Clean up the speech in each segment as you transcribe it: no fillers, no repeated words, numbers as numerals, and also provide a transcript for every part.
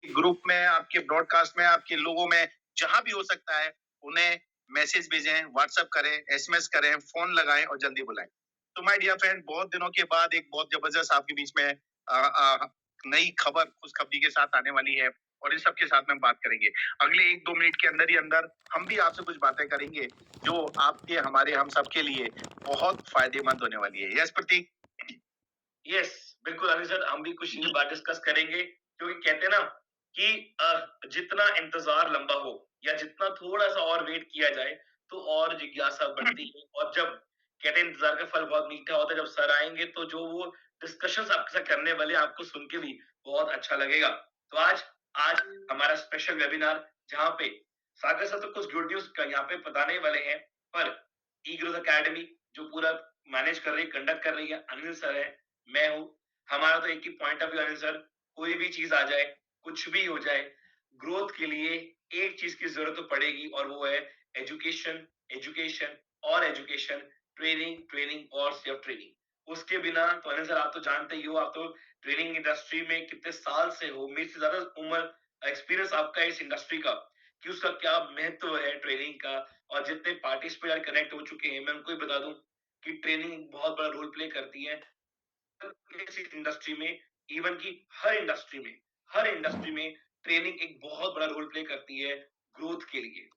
Group में, आपके broadcast में, आपके लोगों में, जहाँ भी हो सकता है, उन्हें मैसेज भेजें, व्हाट्सएप करें, एसएमएस करें, फ़ोन लगाएँ और जल्दी बुलाएँ। तो माय डियर फ्रेंड, बहुत दिनों के बाद एक बहुत ज़बरदस्त आपके बीच में नई खबर, खुशखबरी के साथ आने वाली है और इन सब के साथ में हम बात करेंगे। अगले 1-2 मिनट के अंदर ही अंदर हम भी आपसे कुछ बातें करेंगे, जो आपके, हमारे, हम सबके लिए बहुत फ़ायदेमंद होने वाली है। यस प्रतीक? यस, बिल्कुल अनिल सर, हम भी कुछ ये बात डिस्कस करेंगे क्योंकि कहते हैं ना कि जितना इंतजार लंबा हो या जितना थोड़ा सा और वेट किया जाए तो और जिज्ञासा बढ़ती है। और जब कहते हैं इंतजार का फल बहुत मीठा होता है, जब सर आएंगे तो जो वो डिस्कशंस आपके साथ करने वाले हैं, आपको सुन के भी बहुत अच्छा लगेगा। तो आज आज हमारा स्पेशल वेबिनार, जहाँ पे सागर सर तो कुछ गुड न्यूज का यहाँ पे बताने वाले हैं, पर ई ग्रोथ अकेडमी जो पूरा मैनेज कर रही है, कंडक्ट कर रही है, अनिल सर है, मैं हूँ। हमारा तो एक ही पॉइंट ऑफ व्यू है सर, कोई भी चीज आ जाए, कुछ भी हो जाए, ग्रोथ के लिए एक चीज की जरूरत तो पड़ेगी और वो है एजुकेशन, एजुकेशन और एजुकेशन, ट्रेनिंग, ट्रेनिंग और सिर्फ ट्रेनिंग। उसके बिना तो अनिल सर आप तो जानते ही हो, आप तो ट्रेनिंग इंडस्ट्री में कितने साल से हो, मेरे से ज्यादा उम्र एक्सपीरियंस आपका इस इंडस्ट्री का, कि उसका क्या महत्व है ट्रेनिंग का। और जितने पार्टिसिपेट कनेक्ट हो चुके हैं, मैं उनको ही बता दूं कि ट्रेनिंग बहुत बड़ा रोल प्ले करती है इंडस्ट्री में। इवन की हर इंडस्ट्री में ट्रेनिंग एक बहुत बड़ा रोल प्ले करती है ग्रोथ के लिए।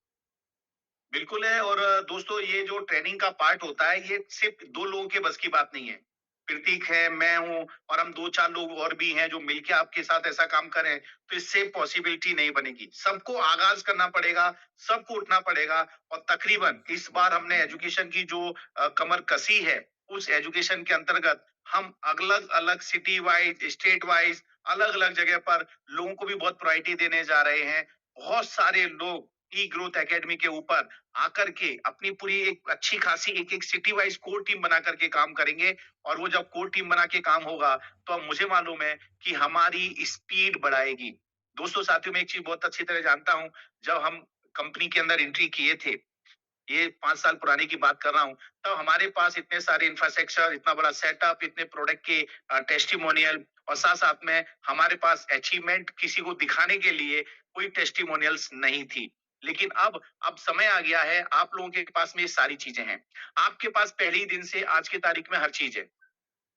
बिल्कुल है। और दोस्तों, ये जो ट्रेनिंग का पार्ट होता है, ये सिर्फ 2 लोगों के बस की बात नहीं है। प्रतीक है, मैं हूँ और हम 2-4 लोग और भी हैं जो मिलके आपके साथ ऐसा काम करें, तो इससे पॉसिबिलिटी नहीं बनेगी। सबको आगाज़ करना पड़ेगा, सबको उठना पड़ेगा। और तकरीबन इस बार हमने एजुकेशन की जो कमर कसी है, उस एजुकेशन के अंतर्गत हम अलग-अलग सिटी वाइज़, स्टेट वाइज़, अलग-अलग जगह पर लोगों को भी बहुत प्रायोरिटी देने जा रहे हैं। बहुत सारे लोग ई ग्रोथ एकेडमी के ऊपर आकर के अपनी पूरी एक अच्छी खासी एक-एक सिटी वाइज़ कोर टीम बना कर के काम करेंगे। और वो जब कोर टीम बना के काम होगा, तो अब मुझे मालूम है कि हमारी स्पीड बढ़ाएगी। दोस्तों, साथियों, मैं एक चीज़ बहुत अच्छी तरह जानता हूँ, जब हम कंपनी के अंदर एंट्री किए थे, ये 5 साल पुराने की बात कर रहा हूँ, तब हमारे पास इतने सारे इंफ्रास्ट्रक्चर, इतना बड़ा सेटअप, इतने प्रोडक्ट के टेस्टिमोनियल और साथ-साथ में हमारे पास अचीवमेंट किसी को दिखाने के लिए कोई टेस्टिमोनियल्स नहीं थी। लेकिन अब समय आ गया है, आप लोगों के पास में ये सारी चीज़ें हैं। आपके पास पहले ही दिन से आज की तारीख में हर चीज़ है।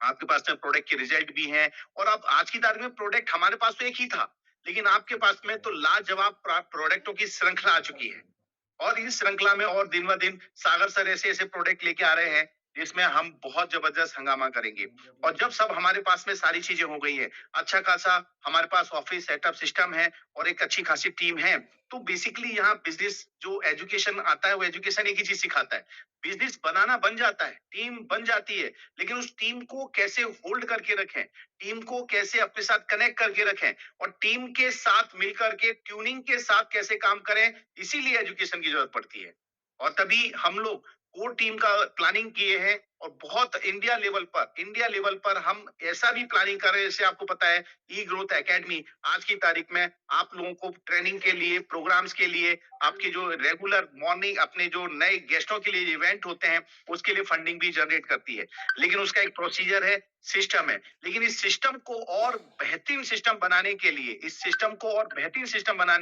आपके पास में प्रोडक्ट के रिजल्ट भी हैं और अब आज की तारीख में प्रोडक्ट हमारे पास तो एक ही था, लेकिन आपके पास में तो लाजवाब प्रोडक्टों की श्रृंखला आ चुकी है। और इस श्रृंखला में और दिन ब दिन सागर सर ऐसे-ऐसे प्रोडक्ट लेके आ रहे हैं, जिसमें हम बहुत ज़बरदस्त हंगामा करेंगे। और जब सब हमारे पास में सारी चीज़ें हो गई है, अच्छा खासा हमारे पास ऑफ़िस सेटअप सिस्टम है और एक अच्छी खासी टीम है, तो बेसिकली यहाँ बिज़नेस जो एजुकेशन आता है, वो एजुकेशन एक ही चीज़ सिखाता है। बिज़नेस बनाना बन जाता है, टीम बन जाती है, लेकिन उस टीम को कैसे होल्ड करके रखें, टीम को कैसे अपने साथ कनेक्ट करके रखें और टीम के साथ मिलकर के ट्यूनिंग के साथ कैसे काम करें, इसीलिए एजुकेशन की जरूरत पड़ती है। और तभी हम लोग कोर टीम का प्लानिंग किए हैं और बहुत इंडिया लेवल पर हम ऐसा भी प्लानिंग कर रहे हैं, जैसे आपको पता है ई ग्रोथ एकेडमी आज की तारीख में आप लोगों को ट्रेनिंग के लिए, प्रोग्राम्स के लिए, आपके जो रेगुलर मॉर्निंग अपने जो नए गेस्टों के लिए इवेंट होते हैं, उसके लिए फंडिंग भी जनरेट करती है। लेकिन उसका एक प्रोसीजर है, सिस्टम है। लेकिन इस सिस्टम को और बेहतरीन सिस्टम बनाने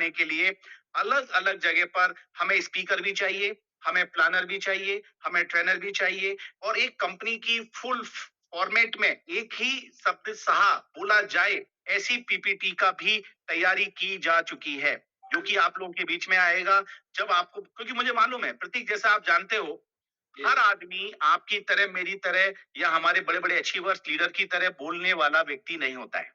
के लिए अलग-अलग जगह पर हमें स्पीकर भी चाहिए, हमें प्लानर भी चाहिए, हमें ट्रेनर भी चाहिए और एक कंपनी की फुल फॉर्मेट में एक ही शब्द सहा बोला जाए, ऐसी पीपीटी का भी तैयारी की जा चुकी है, जो कि आप लोगों के बीच में आएगा। जब आपको, क्योंकि मुझे मालूम है प्रतीक, जैसा आप जानते हो, हर आदमी आपकी तरह, मेरी तरह या हमारे बड़े-बड़े अचीवर्स लीडर की तरह बोलने वाला व्यक्ति नहीं होता है।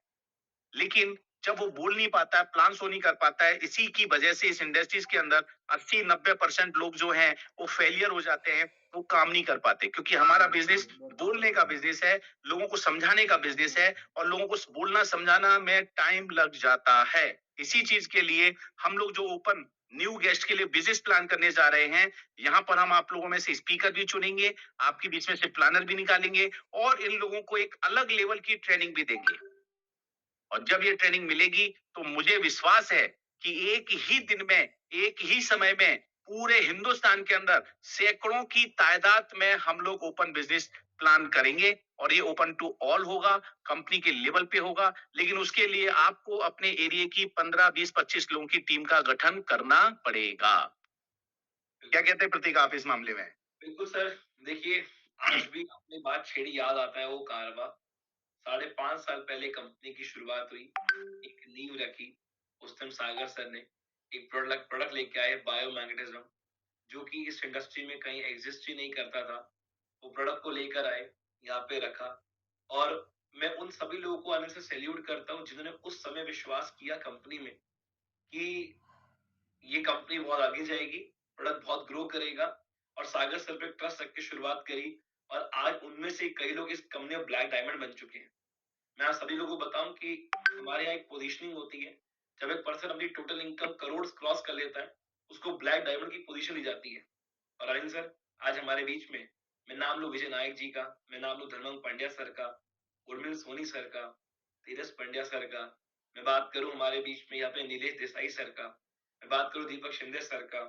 लेकिन जब वो बोल नहीं पाता है, प्लान शो नहीं कर पाता है, इसी की वजह से इस इंडस्ट्रीज के अंदर 80-90% लोग जो हैं, वो फेलियर हो जाते हैं, वो काम नहीं कर पाते। क्योंकि हमारा बिज़नेस बोलने का बिज़नेस है, लोगों को समझाने का बिज़नेस है और लोगों को बोलना समझाना में टाइम लग जाता है। इसी चीज़ के लिए हम लोग जो ओपन न्यू गेस्ट के लिए बिज़नेस प्लान करने जा रहे हैं, यहाँ पर हम आप लोगों में से स्पीकर भी चुनेंगे, आपके बीच में से प्लानर भी निकालेंगे और इन लोगों को एक अलग लेवल की ट्रेनिंग भी देंगे। और जब ये ट्रेनिंग मिलेगी, तो मुझे विश्वास है कि एक ही दिन में, एक ही समय में पूरे हिंदुस्तान के अंदर सैकड़ों की तादाद में हम लोग ओपन बिजनेस प्लान करेंगे और ये ओपन टू ऑल होगा, कंपनी के लेवल पे होगा, लेकिन उसके लिए आपको अपने एरिया की 15, 20, 25 लोगों की टीम का गठन करना पड़ेगा। क्या कहते हैं प्रतीक आप इस मामले में? बिल्कुल सर, देखिए आज भी आपने बात छेड़ी, याद आता है वो कारवां। 5.5 साल पहले कंपनी की शुरुआत हुई, एक नींव रखी। उस टाइम सागर सर ने एक प्रोडक्ट लेके आए, बायोमैग्नेटिज्म, जो कि इस इंडस्ट्री में कहीं एग्जिस्ट ही नहीं करता था। वो प्रोडक्ट को लेकर आए, यहाँ पे रखा, और मैं उन सभी लोगों को आने से सैल्यूट करता हूँ जिन्होंने उस समय विश्वास किया कंपनी में कि ये कंपनी बहुत आगे जाएगी, प्रोडक्ट बहुत ग्रो करेगा, और सागर सर पे ट्रस्ट रख के शुरुआत करी, और आज उनमें से कई लोग इस कंपनी में ब्लैक डायमंड बन चुके हैं। मैं आप सभी लोगों को बताऊं कि हमारे यहाँ एक पोजीशनिंग होती है, जब एक पर्सन अपनी टोटल इनकम करोड़ क्रॉस कर लेता है, उसको ब्लैक डायमंड की पोजीशन दी जाती है। और अरविंद सर आज हमारे बीच में, मैं नाम लूं विजय नायक जी का, मैं नाम लूं धर्मंग पांड्या सर का, उर्मिल सोनी सर का, तेजस पंड्या सर का, मैं बात करूं हमारे बीच में यहाँ पे नीलेश देसाई सर का, मैं बात करूं दीपक शिंदे सर का,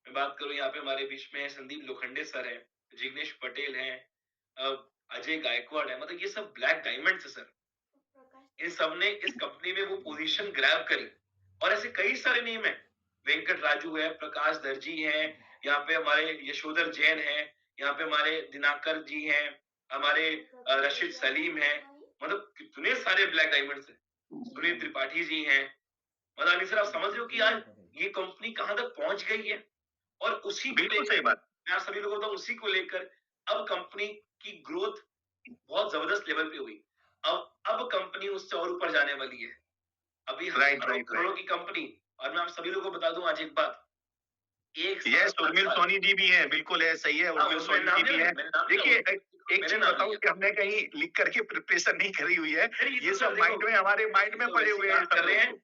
मैं बात करूं यहाँ पे हमारे बीच में संदीप लोखंडे सर है, जिग्नेश पटेल हैं, अजय गायकवाड़ है, मतलब ये सब ब्लैक डायमंड है सर। इन सब ने इस कंपनी में वो पोजीशन ग्रैब करी, और ऐसे कई सारे नेम है। वेंकट राजू है, प्रकाश दर्जी है, यहाँ पे हमारे यशोधर जैन है, यहाँ पे हमारे दिनाकर जी हैं, हमारे रशीद सलीम है, मतलब कितने सारे ब्लैक डायमंड्स हैं। सुनील त्रिपाठी जी हैं। मतलब अली सर आप समझ रहे हो कि आज ये कंपनी कहां तक पहुंच गई है, और उसी को बिल्कुल सही लेकर बात। मैं आप सभी लोगों को बताऊं, उसी को लेकर अब कंपनी की ग्रोथ बहुत जबरदस्त लेवल पे हुई। अब कंपनी उससे और ऊपर जाने वाली है। अभी राइट, हजारों राइट, करोड़ों राइट। की कंपनी। और मैं आप सभी लोगों को बता दूं आज एक बात, एक साल यस, 5 उर्मिल साल। सोनी जी भी हैं, बिल्कुल है, सही है, हाँ, उर्मिल मैंने सोनी नाम जी भी लिया, हैं। मैंने नाम लिया, देखिए, उनका एक मैंने चीज़ नाम बताऊँ लिया। कि हमने कहीं लिख करके प्रिपरेशन नहीं करी हुई है, अरे ये ये तो सर सब देखो, माइंड में, हमारे माइंड ये में तो पड़े वैसी हुए हैं बात सब कर रहे लोगों हैं, को।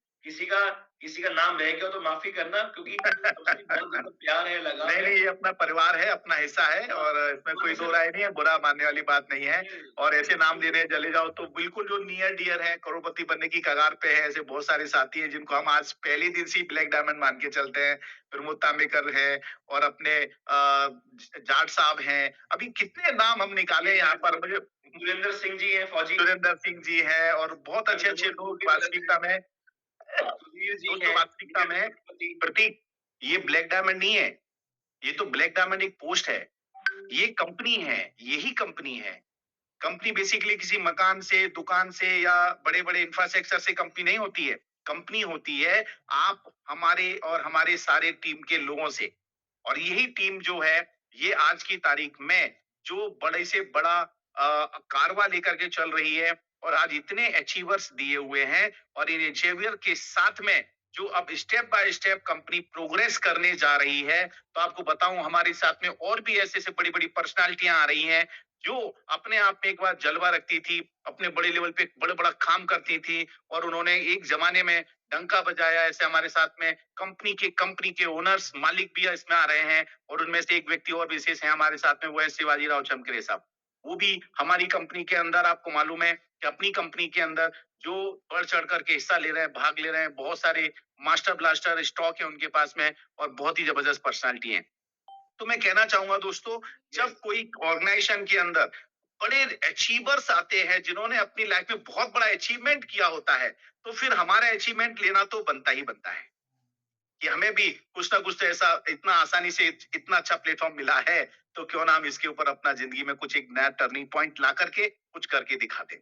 किसी का नाम रह गया तो माफी करना, क्योंकि सबसे बहुत ज्यादा प्यार है, लगाव नहीं, है। नहीं, ये अपना परिवार है, अपना हिस्सा है हाँ, और इसमें तो कोई अली दो सर, राय नहीं है, बुरा मानने वाली बात नहीं है। ये और ऐसे नाम लेने चले जाओ तो बिल्कुल जो नियर डियर है, करोड़पति बनने की कगार पे है, ऐसे बहुत सारे साथी हैं जिनको हम आज पहले दिन से ही ब्लैक डायमंड मान के चलते हैं। प्रमोद तांबेकर है और अपने जाट साहब हैं। अभी कितने नाम हम निकाले यहाँ पर, मुझे सुरेंद्र सिंह जी हैं, फौजी। सुरेंद्र सिंह जी हैं और बहुत अच्छे-अच्छे वो लोग भी अलग है। वास्तविकता में, सुधीर जी दोस्तों हैं, वास्तविकता विजय में विक्रमपति। प्रतीक, ये ब्लैक डायमंड नहीं है, ये तो ब्लैक डायमंड एक पोस्ट है। ये कंपनी है, यही कंपनी है। कंपनी बेसिकली किसी मकान से, दुकान से या बड़े-बड़े इंफ्रास्ट्रक्चर से कंपनी नहीं होती है। कंपनी होती है आप, हमारे और हमारे सारे टीम के लोगों से। और यही टीम जो है, ये आज की तारीख में जो बड़े से बड़ा कारवां लेकर के चल रही है और आज इतने अचीवर्स दिए हुए हैं, और इन अचीवर के साथ में जो अब step by step company progress करने जा रही है, तो आपको बताऊं हमारे साथ में और भी ऐसे-ऐसे बड़ी-बड़ी पर्सनालिटियां आ रही हैं, जो अपने आप में एक बार जलवा रखती थी, अपने बड़े लेवल पे बड़ा-बड़ा काम करती थी और उन्होंने एक ज़माने में डंका बजाया। ऐसे हमारे साथ में कंपनी के ओनर्स, मालिक भी इसमें आ रहे हैं और उनमें से एक व्यक्ति और विशेष है हमारे साथ में, वो है शिवाजी राव चमकरे साहब। वो भी हमारी कंपनी के अंदर, आपको मालूम है कि अपनी कंपनी के अंदर जो बढ़-चढ़ कर के हिस्सा ले रहे हैं, भाग ले रहे हैं, बहुत सारे मास्टर ब्लास्टर स्टॉक है उनके पास में और बहुत ही जबरदस्त पर्सनैलिटी है। तो मैं कहना चाहूंगा दोस्तों, जब कोई ऑर्गेनाइजेशन के अंदर बड़े अचीवर्स आते हैं जिन्होंने अपनी लाइफ में बहुत बड़ा अचीवमेंट किया होता है, तो फिर हमारा अचीवमेंट लेना तो बनता ही बनता है कि हमें भी कुछ ना कुछ तो ऐसा, इतना आसानी से इतना अच्छा प्लेटफॉर्म मिला है, तो क्यों ना हम इसके ऊपर अपना जिंदगी में कुछ एक नया टर्निंग पॉइंट ला करके कुछ करके दिखा दें।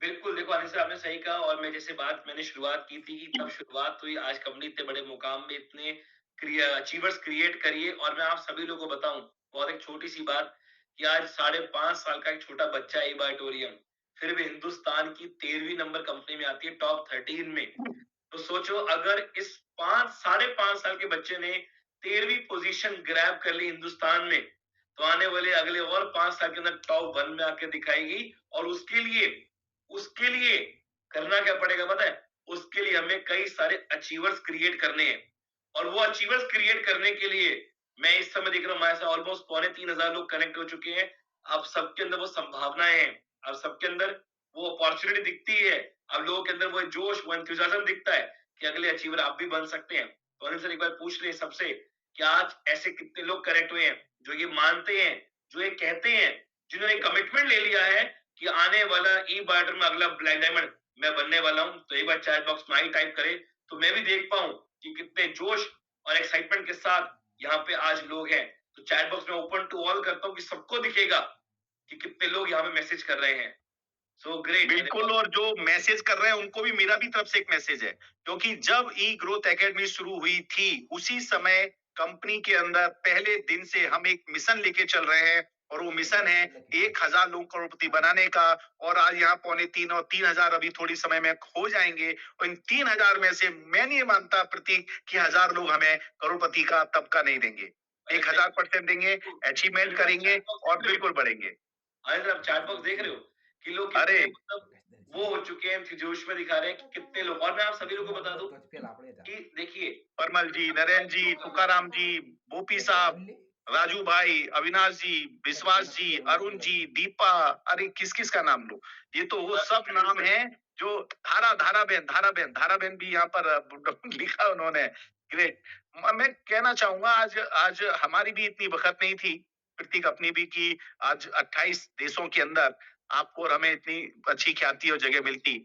बिल्कुल, देखो अनिल सर आपने सही कहा, और मैं जैसे बात मैंने शुरुआत की थी कि तब शुरुआत हुई, आज कंपनी इतने बड़े मुकाम में इतने अचीवर्स क्रिएट करिए, और मैं आप सभी लोगों को बताऊं बहुत एक छोटी सी बात, कि आज 5.5 साल का एक छोटा बच्चा है इबाटोरियम, फिर भी हिंदुस्तान की 13वीं नंबर कंपनी में आती है, टॉप 13 में। तो सोचो अगर इस 5 साढ़े 5 साल के बच्चे ने 13वीं पोजीशन ग्रैब कर ली हिंदुस्तान में, तो आने वाले अगले और 5 साल के अंदर टॉप 1 में आके दिखाएगी। और उसके लिए करना क्या पड़ेगा पता है? उसके लिए हमें कई सारे अचीवर्स क्रिएट करने हैं, और वो अचीवर्स क्रिएट करने के लिए मैं इस समय देख रहा हूँ हमारे साथ ऑलमोस्ट 3,500 लोग कनेक्ट हो चुके हैं। अब सबके अंदर वो संभावनाएं हैं, अब सबके अंदर वो अपॉर्चुनिटी दिखती है, अब लोगों के अंदर वो जोश, वो एंथुसियाज्म दिखता है कि अगले अचीवर आप भी बन सकते हैं। तो अनिल सर एक बार पूछ ले सबसे कि आज ऐसे कितने लोग कनेक्ट हुए हैं जो ये मानते हैं, जो ये कहते हैं, जिन्होंने कमिटमेंट ले लिया है कि आने वाला ई बार्टर में अगला ब्लैक डायमंड मैं बनने वाला हूँ, तो एक बार चैट बॉक्स में आई टाइप करे तो मैं भी देख पाऊँ कि कितने जोश और एक्साइटमेंट के साथ यहाँ पे आज लोग हैं। तो चैट बॉक्स में ओपन टू ऑल करता हूँ कि सबको दिखेगा कि कितने लोग यहाँ पे मैसेज कर रहे हैं। सो ग्रेट, अरे बिल्कुल, और जो मैसेज कर रहे हैं उनको भी मेरा भी तरफ से एक मैसेज है, क्योंकि जब ई ग्रोथ एकेडमी शुरू हुई थी उसी समय कंपनी के अंदर पहले दिन से हम एक मिशन लेके चल रहे हैं, और वो मिशन है 1,000 लोग करोड़पति बनाने का। और आज यहाँ पौने तीन और 3,000 अभी थोड़ी समय में हो जाएंगे, और इन 3,000 में से मैं नहीं मानता प्रतीक कि 1,000 लोग हमें करोड़पति का तबका नहीं देंगे। 1,000% देंगे, अचीवमेंट करेंगे और बिल्कुल बढ़ेंगे। आज आप चैट बॉक्स देख रहे हो कि लोग अरे कितने मतलब वो हो चुके हैं, जोश में दिखा रहे हैं कि कितने लोग। और मैं आप सभी लोगों को बता दूं कि देखिए परमल जी, नरेंद्र जी, तुकाराम जी, बोपी साहब, राजू भाई, अविनाश जी, विश्वास जी, अरुण जी, दीपा, अरे किस-किस का नाम लूं? ये तो वो सब नाम हैं जो धारा बहन भी यहाँ पर लिखा उन्होंने। ग्रेट। मैं कहना चाहूँगा आज आज हमारी भी इतनी वक़्त नहीं थी, प्रतीक अपनी भी, कि आज 28 देशों के अंदर आपको और हमें इतनी अच्छी ख्याति और जगह मिलती।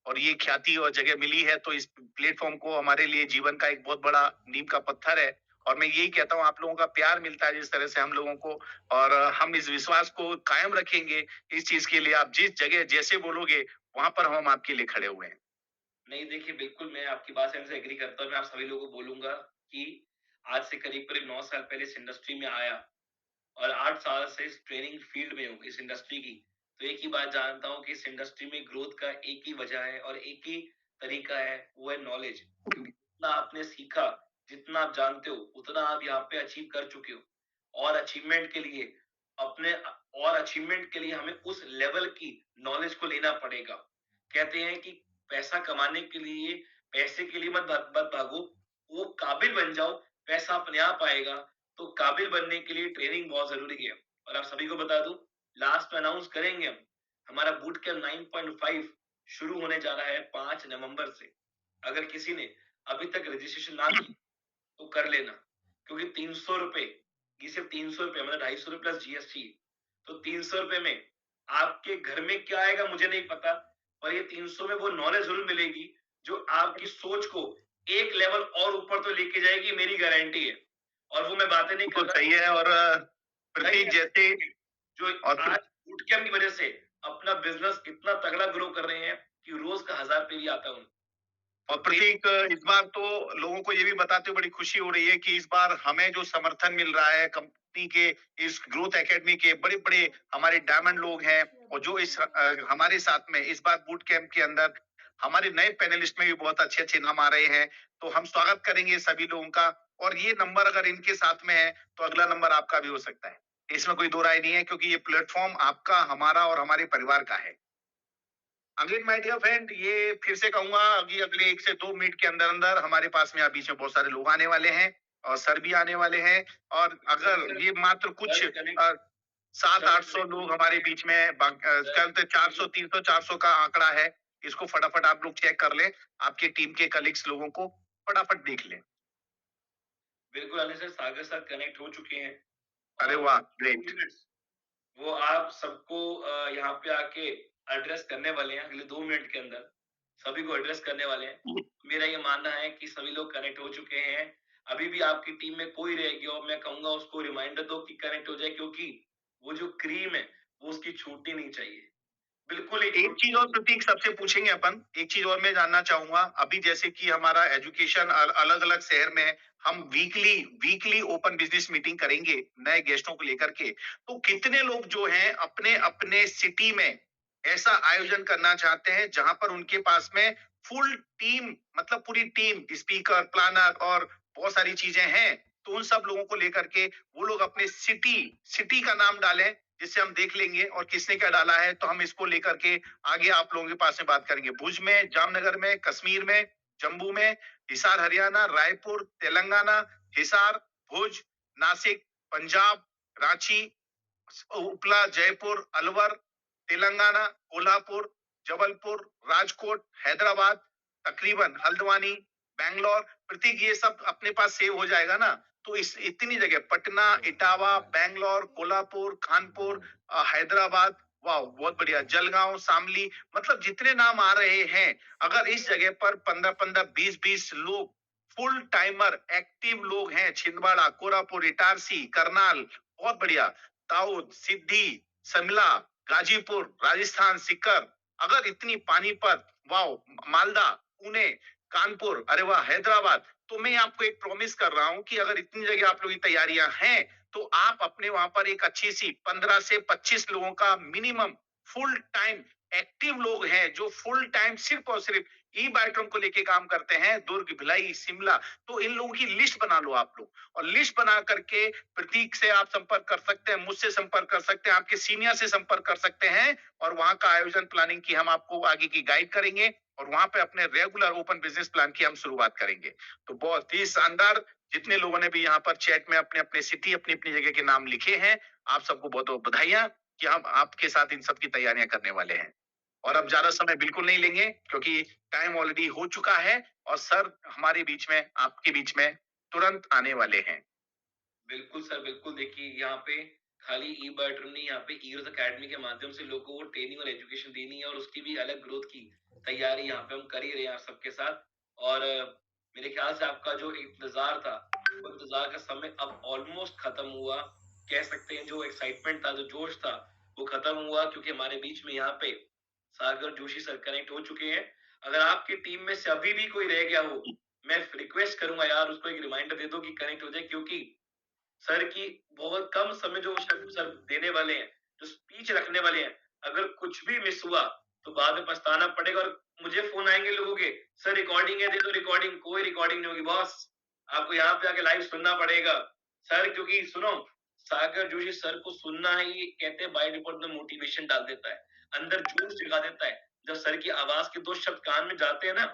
और ये ख्याति और जगह मिली है तो इस प्लेटफॉर्म को हमारे लिए जीवन का एक बहुत बड़ा नींव का पत्थर है। और मैं यही कहता हूँ, आप लोगों का प्यार मिलता है जिस तरह से हम लोगों को, और हम इस विश्वास को कायम रखेंगे। इस चीज के लिए आप जिस जगह जैसे बोलोगे वहां पर हम आपके लिए खड़े हुए हैं। नहीं, देखिए बिल्कुल मैं आपकी बात से एग्री करता हूँ। मैं आप सभी लोगों को बोलूँगा कि आज से करीब-करीब 9 साल पहले इस इंडस्ट्री में आया और 8 साल से इस ट्रेनिंग फील्ड में हूँ, इस इंडस्ट्री की। तो एक ही बात जानता हूँ कि इस इंडस्ट्री में ग्रोथ का एक ही वजह है और एक ही तरीका है, वो है नॉलेज। जितना आपने सीखा, जितना आप जानते हो, उतना आप यहाँ पे अचीव कर चुके हो। और अचीवमेंट के लिए अपने और अचीवमेंट के लिए हमें उस लेवल की नॉलेज को लेना पड़ेगा। कहते हैं कि पैसा कमाने के लिए पैसे के लिए मत भागो, वो काबिल बन जाओ, पैसा अपने आप आएगा। तो काबिल बनने के लिए ट्रेनिंग बहुत ज़रूरी है। और आप सभी को बता दूँ, लास्ट में अनाउंस करेंगे हम, हमारा बूट कैंप 9.5 शुरू होने जा रहा है 5 नवंबर से। अगर किसी ने अभी तक रजिस्ट्रेशन ना की, तो कर लेना। क्योंकि ₹300, ये सिर्फ़ ₹300 मतलब ₹250 प्लस जीएसटी। तो ₹300 में आपके घर में क्या आएगा मुझे नहीं पता, पर ये 300 में वो नॉलेज ज़रूर मिलेगी, जो आपकी सोच को एक लेवल और ऊपर तो लेके जाएगी, मेरी गारंटी है। और वो मैं बातें नहीं कर बिल्कुल रहा सही है। और कई प्रतीक ऐसे जैसे, जो और आज बूट कैंप की वजह से अपना बिज़नेस इतना तगड़ा ग्रो कर रहे हैं कि रोज़ का 1000 पे भी आता है उनको। और तो ट्रेन प्रतीक, इस बार तो लोगों को ये भी बताते हुए बड़ी खुशी हो रही है कि इस बार हमें जो समर्थन मिल रहा है कंपनी के, इस ग्रोथ एकेडमी के बड़े बड़े हमारे डायमंड लोग हैं, और जो इस हमारे साथ में इस बार बूट कैंप के अंदर हमारे नए पैनलिस्ट में भी बहुत अच्छे अच्छे नाम आ रहे हैं। तो हम स्वागत करेंगे सभी लोगों का। और ये नंबर अगर इनके साथ में है तो अगला नंबर आपका भी हो सकता है, इसमें कोई दो राय नहीं है, क्योंकि ये प्लेटफॉर्म आपका, हमारा और हमारे परिवार का है। अगेन माय डियर फ्रेंड, ये फिर से कहूंगा, अभी अगले 1 से 2 मिनट के अंदर अंदर हमारे पास में बीच में बहुत सारे लोग आने वाले हैं, और सर भी आने वाले हैं। और अगर ये मात्र कुछ कल कनेक्ट 700-800 लोग हमारे बीच में कल तो 400 300 400 का आंकड़ा है। इसको फटाफट आप लोग चेक कर लें, आपके टीम के कलीग्स लोगों को फटाफट देख लें। बिल्कुल अनिल सर, सागर सर कनेक्ट हो चुके हैं अरे और वाह, 2 ग्रेट। मिनट्स वो आप सबको यहाँ पे आके एड्रेस करने वाले हैं अगले 2 मिनट के अंदर, सभी को एड्रेस करने वाले हैं। मेरा ये मानना है कि सभी लोग कनेक्ट हो चुके हैं। अभी भी आपकी टीम में कोई रह गया हो, मैं कहूँगा उसको रिमाइंडर दो कि कनेक्ट हो जाए, क्योंकि वो जो क्रीम है, वो उसकी छूटनी नहीं चाहिए। बिल्कुल ही एक चीज और छूटनी प्रतीक सबसे पूछेंगे अपन, एक चीज और मैं जानना चाहूंगा, अभी जैसे कि हमारा एजुकेशन अलग अलग शहर में है, हम weekly weekly open business meeting करेंगे नए गेस्टों को लेकर के। तो कितने लोग जो हैं अपने अपने सिटी में ऐसा आयोजन करना चाहते हैं जहां पर उनके पास में फुल टीम, मतलब पूरी टीम, स्पीकर, प्लानर और बहुत सारी चीजें हैं। तो उन सब लोगों को लेकर के वो लोग अपने सिटी सिटी का नाम डालें, जिससे हम देख लेंगे और किसने क्या डाला है, तो हम इसको लेकर के आगे आप लोगों के पास में बात करेंगे। भुज में, जामनगर में, कश्मीर में, जम्मू में, हिसार हरियाणा, रायपुर तेलंगाना, हिसार, भुज, नासिक पंजाब, रांची, उपला, जयपुर, अलवर तेलंगाना, कोल्हापुर, जबलपुर, राजकोट, हैदराबाद, तकरीबन हल्द्वानी, बैंगलोर। प्रतीक ये सब अपने पास सेव हो जाएगा ना? तो इस इतनी जगह पटना, इटावा, बैंगलोर, कोल्हापुर, कानपुर, हैदराबाद, वाओ! बहुत बढ़िया। जलगाँव, शामली, मतलब जितने नाम आ रहे हैं, अगर इस जगह पर 15-15, 20-20 लोग फुल टाइमर एक्टिव लोग हैं, छिंदवाड़ा, कोरापुट, इटारसी, करनाल, बहुत बढ़िया। दाऊद, सिद्धी, शिमला, गाजीपुर, राजस्थान, सीकर, अगर इतनी पानीपत, वाओ! मालदा, पुणे, कानपुर, अरे वाह! हैदराबाद, तो मैं आपको एक प्रॉमिस कर रहा हूँ कि अगर इतनी जगह आप लोगों की तैयारियां हैं, तो आप अपने वहां पर एक अच्छी सी 15 से 25 लोगों का मिनिमम फुल टाइम एक्टिव लोग हैं जो फुल टाइम सिर्फ और सिर्फ ई बायोट्रॉन को लेके काम करते हैं, दुर्ग, भिलाई, शिमला, तो इन लोगों की लिस्ट बना लो आप लोग। और लिस्ट बना करके प्रतीक से आप संपर्क कर सकते हैं, मुझसे संपर्क कर सकते हैं, आपके सीनियर से संपर्क कर सकते हैं, और वहां का आयोजन प्लानिंग की हम आपको आगे की गाइड करेंगे, और वहां पे अपने रेगुलर ओपन बिजनेस प्लान की हम शुरुआत करेंगे। तो बहुत ही शानदार, जितने लोगों ने भी यहाँ पर चैट में अपने अपने सिटी, अपनी अपनी जगह के नाम लिखे हैं, आप सबको बहुत बहुत बधाइयां कि हम आपके साथ इन सब की तैयारियां करने वाले हैं। और अब ज्यादा समय बिल्कुल नहीं लेंगे, क्योंकि टाइम ऑलरेडी हो चुका है, और सर हमारे बीच में, आपके बीच में तुरंत आने वाले हैं। बिल्कुल सर, बिल्कुल देखिए यहाँ पे खाली ई बायोट्रॉन नहीं, यहाँ पे ईयर्स अकेडमी के माध्यम से लोगों को ट्रेनिंग और एजुकेशन देनी है और उसकी भी अलग ग्रोथ की तैयारी यहाँ पे हम कर ही रहे हैं आप सबके साथ। और मेरे ख्याल से आपका जो इंतजार था, वो इंतजार का समय अब ऑलमोस्ट खत्म हुआ। कह सकते हैं जो एक्साइटमेंट था, जो जोश था, वो खत्म हुआ, क्योंकि हमारे बीच में यहाँ पे सागर जोशी सर कनेक्ट हो चुके हैं। अगर आपकी टीम में से अभी भी कोई रह गया हो, मैं रिक्वेस्ट करूंगा यार उसको एक रिमाइंडर दे दो कि कनेक्ट हो जाए, क्योंकि सर की बहुत कम समय जो सर देने वाले हैं, जो स्पीच रखने वाले हैं, अगर कुछ भी मिस हुआ तो बाद में पछताना पड़ेगा। और मुझे फोन आएंगे लोगों के, सर रिकॉर्डिंग है, दे दो रिकॉर्डिंग। कोई रिकॉर्डिंग नहीं होगी बॉस, आपको यहाँ पे आके लाइव सुनना पड़ेगा सर। क्योंकि सुनो, सागर जोशी सर को सुनना है, ये कहते हैं बाय डिफॉल्ट में मोटिवेशन डाल देता है, अंदर जोश जगा देता है। जब सर की आवाज के दो शब्द कान में जाते हैं ना,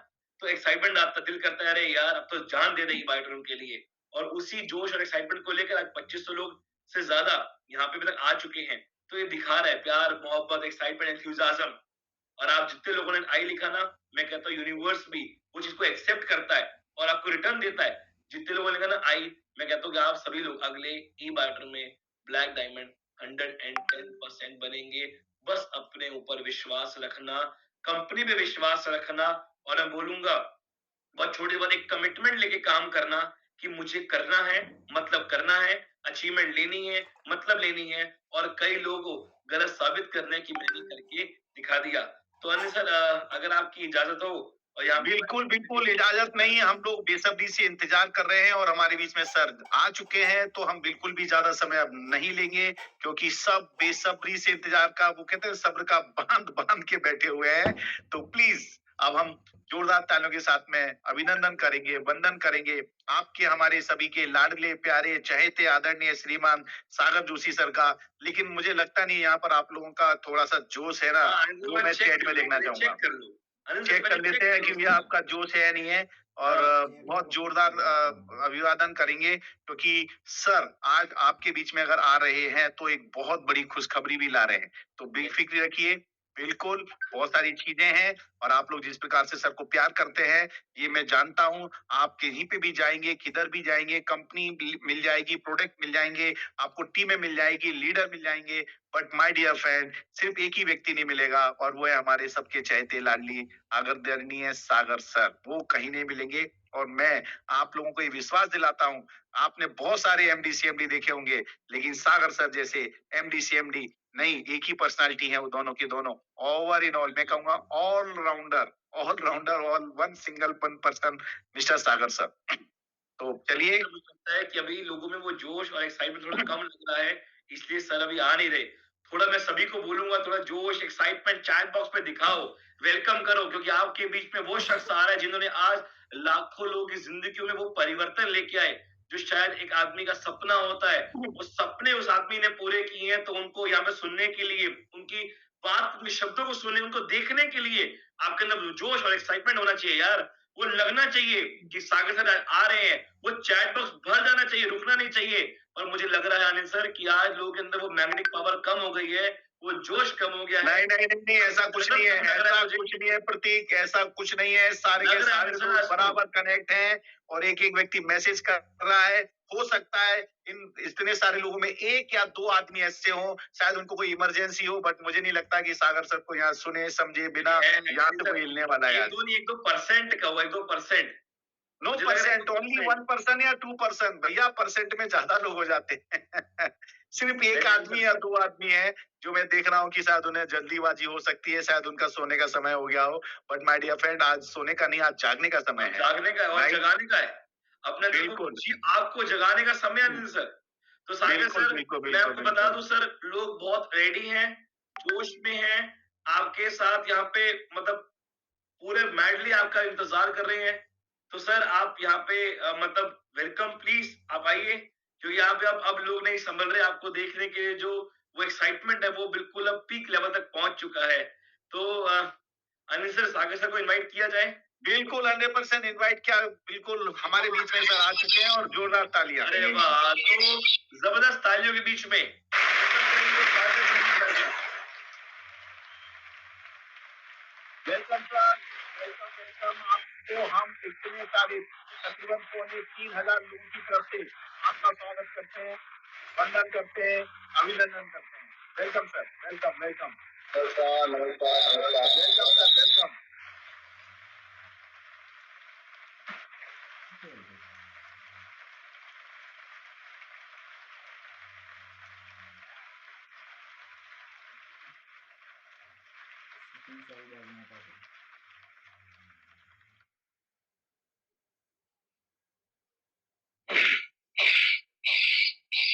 तो एक्साइटमेंट आता, दिल करता है अरे यार अब तो जान दे देगी बायोट्रॉन के लिए। और उसी जोश और एक्साइटमेंट को लेकर आज 2500 लोग से ज्यादा यहाँ पे अभी तक आ चुके हैं। तो ये दिखा रहा है प्यार, मोहब्बत, एक्साइटमेंट, एंथुसियाज्म। और आप जितने लोगों ने आई लिखा ना, मैं कहता हूँ यूनिवर्स भी वो चीज को एक्सेप्ट करता है और आपको रिटर्न देता है। जितने लोगों ने लिखा ना आई, मैं कहता हूँ कि आप सभी लोग अगले ई बायोट्रॉन में ब्लैक डायमंड 110% बनेंगे। बस अपने ऊपर विश्वास रखना, कंपनी पे विश्वास रखना, और मैं बोलूंगा बहुत छोटी बात, एक कमिटमेंट लेके काम करना कि मुझे करना है, मतलब करना है, अचीवमेंट लेनी है, मतलब लेनी है। और कई लोगों को गलत साबित करने की मैंने करके दिखा दिया। तो अनिल सर, अगर आपकी इजाजत हो, और यहाँ पे बिल्कुल, बिल्कुल, इजाज़त नहीं है, हम लोग बेसब्री से इंतज़ार कर रहे हैं, और हमारे बीच में सर आ चुके हैं, तो हम बिल्कुल भी ज़्यादा समय अब नहीं लेंगे, क्योंकि सब बेसब्री से इंतज़ार का, वो कहते हैं सब्र का बाँध बाँध के बैठे हुए हैं। तो प्लीज़ अब हम जोरदार तालियों के साथ में अभिनंदन करेंगे, वंदन करेंगे, आपके, हमारे सभी के लाडले, प्यारे, चहेते, आदरणीय श्रीमान सागर जोशी सर का। लेकिन मुझे लगता नहीं यहाँ पर आप लोगों का थोड़ा-सा जोश है ना, हाँ, अनिल वो सर मैं चेक चैट कर में लो, देखना पहले चाहूँगा। चेक कर लो। अनिल सर चेक कर पहले लेते चेक हैं कर कि लो भैया उसको। आपका जोश है या नहीं है, और हाँ, बहुत जोरदार अभिवादन करेंगे, क्योंकि सर आज आपके बीच में अगर आ रहे हैं तो एक बहुत बड़ी खुशखबरी भी ला रहे हैं। तो बेफिक्र रखिए, बिल्कुल, बहुत सारी चीजें हैं, और आप लोग जिस प्रकार से सर को प्यार करते हैं, ये मैं जानता हूँ। आप कहीं पे भी जाएंगे, किधर भी जाएंगे, कंपनी मिल जाएगी, प्रोडक्ट मिल जाएंगे, आपको टीमें मिल जाएगी, लीडर मिल जाएंगे, बट माय डियर फ्रेंड, सिर्फ एक ही व्यक्ति नहीं मिलेगा, और वो है हमारे सबके चहेते लाडली आदरणीय सागर सर। वो कहीं नहीं मिलेंगे, और मैं आप लोगों को ये विश्वास दिलाता हूँ, आपने बहुत सारे एमडी सीएमडी देखे होंगे, लेकिन सागर सर जैसे एमडी सीएमडी नहीं, एक ही पर्सनालिटी है वो दोनों के दोनों। ओवर इन ऑल, मैं कहूंगा all rounder, all one single one person, mister Sagar sir. तो चलिए। मुझे लगता है कि अभी लोगों में वो जोश और एक्साइटमेंट थोड़ा कम लग रहा है, इसलिए सर अभी आ नहीं रहे। थोड़ा मैं सभी को बोलूंगा, थोड़ा जोश, एक्साइटमेंट चैट बॉक्स पे दिखाओ, वेलकम करो, क्योंकि आपके बीच में वो शख्स आ रहा है जिन्होंने आज लाखों लोगों की जिंदगियों में वो परिवर्तन लेके आए, जो शायद एक आदमी का सपना होता है। वो सपने उस आदमी ने पूरे किए हैं, तो उनको यहाँ पे सुनने के लिए, उनकी बात, उनके शब्दों को सुनने, उनको देखने के लिए आपके अंदर जोश और एक्साइटमेंट होना चाहिए यार। वो लगना चाहिए कि सागर सर आ रहे हैं, वो चैट बॉक्स भर जाना चाहिए, रुकना नहीं चाहिए। और मुझे लग रहा है अनिल सर कि आज लोगों के अंदर वो मैग्नेटिक पावर कम हो गई है, वो जोश कम हो गया है। नहीं, नहीं, नहीं, नहीं, ऐसा कुछ नहीं है, लग रहा है ऐसा मुझे। कुछ नहीं है प्रतीक, ऐसा कुछ नहीं है, सारे लग के रहा है सारे मुझे लोग आज तो। बराबर कनेक्ट हैं और एक-एक व्यक्ति मैसेज कर रहा है। हो सकता है इन इतने सारे लोगों में 1 या 2 आदमी ऐसे हों, शायद उनको कोई इमरजेंसी हो, बट मुझे नहीं लगता कि सागर सर को यहाँ सुने, समझे बिना है, यहाँ से सर, कोई हिलने वाला है आज। 1-2 नहीं, 1-2% का हुआ, 1-2%। नो मुझे लग रहा है परसेंट, ओनली 1-2%। 1% या 2%, भैया परसेंट में ज़्यादा लोग हो जाते हैं। सिर्फ 1 नहीं, आदमी या 2 आदमी है, जो मैं देख रहा हूँ कि शायद उन्हें जल्दीबाजी हो सकती है, शायद उनका सोने का समय हो गया हो। बट माय डियर फ्रेंड, आज सोने का नहीं, आज जागने का समय अब है। जागने का है और राइट? जगाने का है। अपने दिल को बिल्कुल। जी, आपको जगाने का समय है अनिल सर। तो सागर बिल्कुल, सर, बिल्कुल, मैं बिल्कुल, आपको बता बिल्कुल। दूं सर, लोग बहुत रेडी हैं, जोश में हैं, आपके साथ यहाँ पे मतलब पूरे मैडली आपका इंतजार कर रहे हैं। तो सर आप यहाँ पे मतलब वेलकम, प्लीज आप आइए, क्योंकि यहाँ पे अब लोग नहीं संभल रहे, आपको देखने के लिए जो वो एक्साइटमेंट है वो बिल्कुल अब पीक लेवल तक पहुंच चुका है। तो अनिल सर, सागर सर को इनवाइट किया जाए। बिल्कुल 100% इनवाइट किया, बिल्कुल हमारे बीच में सर आ चुके हैं और जोरदार तालियाँ। अरे वाह! तो जबरदस्त तालियों के बीच में वेलकम सर, वेलकम, वेलकम। आपको हम इतने सारे तकरीबन पौने 3,000 लोगों की तरफ से आपका स्वागत करते हैं, वंदन करते हैं, अभिनंदन करते हैं। Welcome sir, welcome, welcome. नमस्कार, नमस्कार, नमस्कार। Welcome sir, welcome.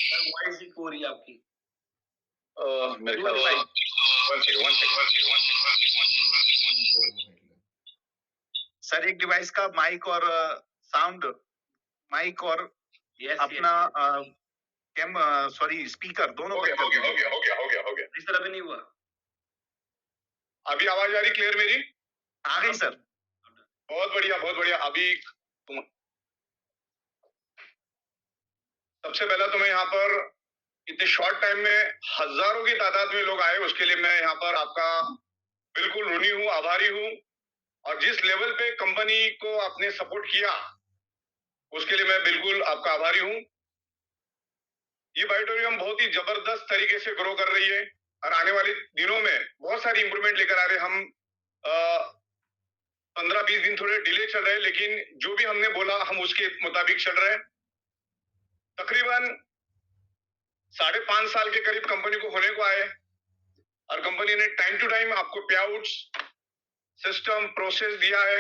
Sir voice ही खो रही है आपकी। मेरे ख्याल से one second, one second, one second, one second. Sir एक डिवाइस का माइक और साउंड, माइक और यस, अपना यस। कैम सॉरी स्पीकर दोनों हो बंद गया, कर हो गया, हो दीजिए। गया, हो गया, हो गया, हो गया। इस तरह भी नहीं हुआ। अभी आवाज आ रही क्लियर मेरी? आ गई सर। बहुत बढ़िया, बहुत बढ़िया। अभी सबसे पहला तो मैं यहाँ पर इतने शॉर्ट टाइम में हजारों की तादाद में लोग आए, उसके लिए मैं यहाँ पर आपका बिल्कुल ऋणी हूँ, आभारी हूँ। और जिस लेवल पे कंपनी को आपने सपोर्ट किया, उसके लिए मैं बिल्कुल आपका आभारी हूँ। ये बायोटोरियम बहुत ही जबरदस्त तरीके से ग्रो कर रही है और आने वाले दिनों में बहुत सारी इंप्रूवमेंट लेकर आ रहे हैं। हम 15-20 दिन थोड़े डिले चल रहे हैं, लेकिन जो भी हमने बोला हम उसके मुताबिक चल रहे हैं। तकरीबन 5.5 साल के करीब कंपनी को होने को आए और कंपनी ने टाइम टू टाइम आपको पे आउट सिस्टम प्रोसेस दिया है।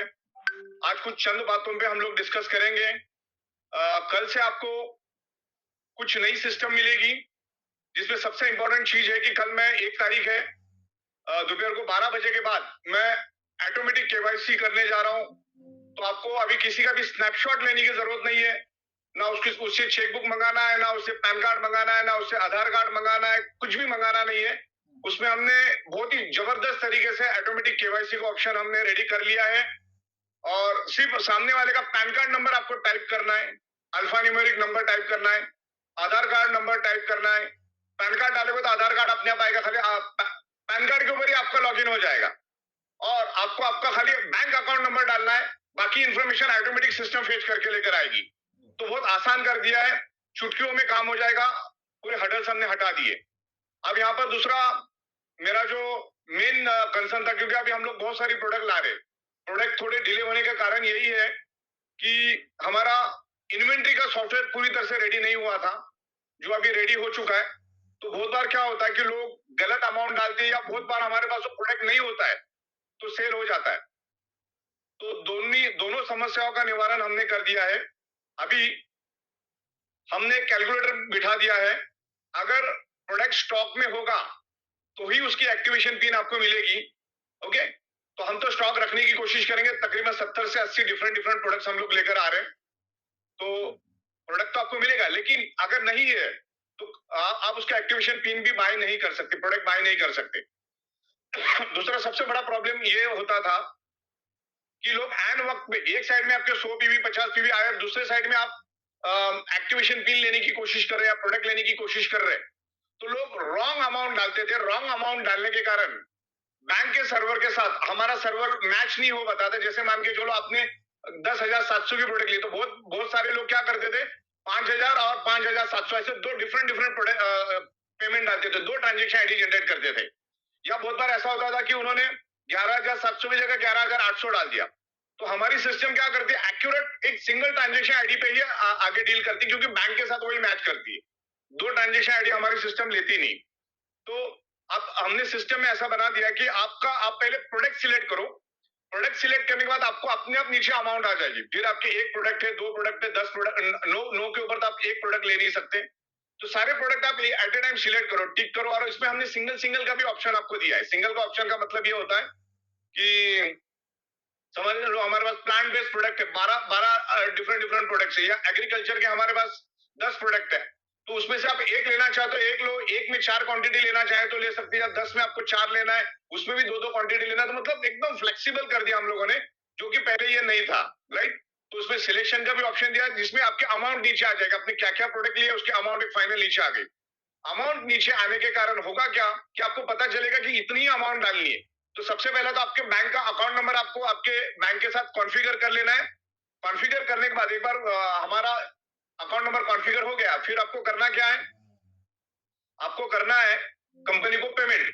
आज कुछ चंद बातों पे हम लोग डिस्कस करेंगे। कल से आपको कुछ नई सिस्टम मिलेगी, जिसमें सबसे इंपॉर्टेंट चीज है कि कल मैं 1 तारीख है, दोपहर को 12 बजे के बाद मैं ऑटोमेटिक केवाईसी करने जा रहा हूं। तो आपको अभी किसी का भी स्नैपशॉट लेने की जरूरत नहीं है, ना उससे चेकबुक मंगाना है, ना उससे पैन कार्ड मंगाना है, ना उससे आधार कार्ड मंगाना है, कुछ भी मंगाना नहीं है। उसमें हमने बहुत ही जबरदस्त तरीके से ऑटोमेटिक केवाईसी का ऑप्शन हमने रेडी कर लिया है और सिर्फ सामने वाले का पैन कार्ड नंबर आपको टाइप करना है, अल्फा न्यूमेरिक नंबर टाइप करना है, आधार कार्ड नंबर टाइप करना है। पैन कार्ड डालोगे तो आधार कार्ड अपने आप आएगा, खाली पैन कार्ड के ऊपर ही आपका लॉगिन हो जाएगा और आपको आपका खाली बैंक अकाउंट नंबर डालना है, बाकी इंफॉर्मेशन ऑटोमेटिक सिस्टम फेच करके लेकर आएगी। तो बहुत आसान कर दिया है, चुटकियों में काम हो जाएगा, पूरे हडल्स हमने हटा दिए। अब यहाँ पर दूसरा मेरा जो मेन कंसर्न था, क्योंकि अभी हम लोग बहुत सारी प्रोडक्ट ला रहे, प्रोडक्ट थोड़े डिले होने का कारण यही है कि हमारा इन्वेंट्री का सॉफ्टवेयर पूरी तरह से रेडी नहीं हुआ था, जो अभी रेडी हो चुका है। तो बहुत बार क्या होता है कि लोग गलत अमाउंट डालते हैं या बहुत बार हमारे पास प्रोडक्ट नहीं होता है तो सेल हो जाता है। तो दोनों समस्याओं का निवारण हमने कर दिया है। अभी हमने कैलकुलेटर बिठा दिया है, अगर प्रोडक्ट स्टॉक में होगा तो ही उसकी एक्टिवेशन पिन आपको मिलेगी। ओके, तो हम तो स्टॉक रखने की कोशिश करेंगे। तकरीबन 70 से 80 डिफरेंट प्रोडक्ट्स हम लोग लेकर आ रहे हैं, तो प्रोडक्ट तो आपको मिलेगा, लेकिन अगर नहीं है तो आप उसका एक्टिवेशन पिन भी बाय नहीं कर सकते, प्रोडक्ट बाय नहीं कर सकते। दूसरा सबसे बड़ा प्रॉब्लम ये होता था कि लोग एन वक्त पे एक साइड में आपके 100 पीवी 50 पीवी आए और दूसरे साइड में आप एक्टिवेशन पिन लेने की कोशिश कर रहे हैं या प्रोडक्ट लेने की कोशिश कर रहे हैं। तो लोग रॉन्ग अमाउंट डालते थे। रॉन्ग अमाउंट डालने के कारण बैंक के सर्वर के साथ हमारा सर्वर मैच नहीं हो पाता था। जैसे मान के चलो आपने 10,700 की प्रोडक्ट ली, तो बहुत बहुत सारे लोग क्या करते थे, 5,000 और 5,700 ऐसे दो डिफरेंट डिफरेंट पेमेंट डालते थे, दो ट्रांजेक्शन आईडी जनरेट करते थे। या बहुत बार ऐसा होता था कि उन्होंने 11,700 की जगह 11,800 डाल दिया। तो हमारी सिस्टम क्या करती है, एक्यूरेट एक सिंगल ट्रांजेक्शन आईडी पे ही आगे डील करती, क्योंकि बैंक के साथ वही मैच करती है। दो ट्रांजेक्शन आईडी हमारी सिस्टम लेती नहीं। तो अब हमने सिस्टम में ऐसा बना दिया कि आप पहले प्रोडक्ट सिलेक्ट करो। प्रोडक्ट सिलेक्ट करने के बाद आपको अपने आप नीचे अमाउंट आ जाएगी। फिर आपके एक प्रोडक्ट है, दो प्रोडक्ट है, 10 प्रोडक्ट, नो के ऊपर तो आप एक प्रोडक्ट ले नहीं सकते। तो सारे प्रोडक्ट आप एट ए टाइम सिलेक्ट करो, टिक करो। और इसमें हमने सिंगल सिंगल का भी ऑप्शन आपको दिया है। सिंगल का ऑप्शन का मतलब ये होता है कि समझ लो हमारे पास प्लांट बेस्ड प्रोडक्ट है, 12 डिफरेंट डिफरेंट प्रोडक्ट्स है, या एग्रीकल्चर के हमारे पास 10 प्रोडक्ट है। तो उसमें से आप एक लेना चाहते हो एक लो, एक में 4 क्वांटिटी लेना चाहे तो ले सकते हैं, 10 में आपको 4 लेना है, उसमें भी 2-2 क्वांटिटी लेना है। तो मतलब एकदम फ्लेक्सिबल कर दिया हम लोगों ने, जो कि पहले ये नहीं था, राइट? तो उसमें सिलेक्शन का भी ऑप्शन दिया, जिसमें आपके अमाउंट नीचे आ जाएगा, आपने क्या क्या प्रोडक्ट लिया उसके अमाउंट एक फाइनल नीचे आ गई। अमाउंट नीचे आने के कारण होगा क्या कि आपको पता चलेगा कि इतनी अमाउंट डालनी है। तो सबसे पहले तो आपके बैंक का अकाउंट नंबर आपको आपके बैंक के साथ कॉन्फ़िगर कर लेना है। कॉन्फ़िगर करने के बाद एक बार हमारा अकाउंट नंबर कॉन्फ़िगर हो गया, फिर आपको करना क्या है? आपको करना है कंपनी को पेमेंट,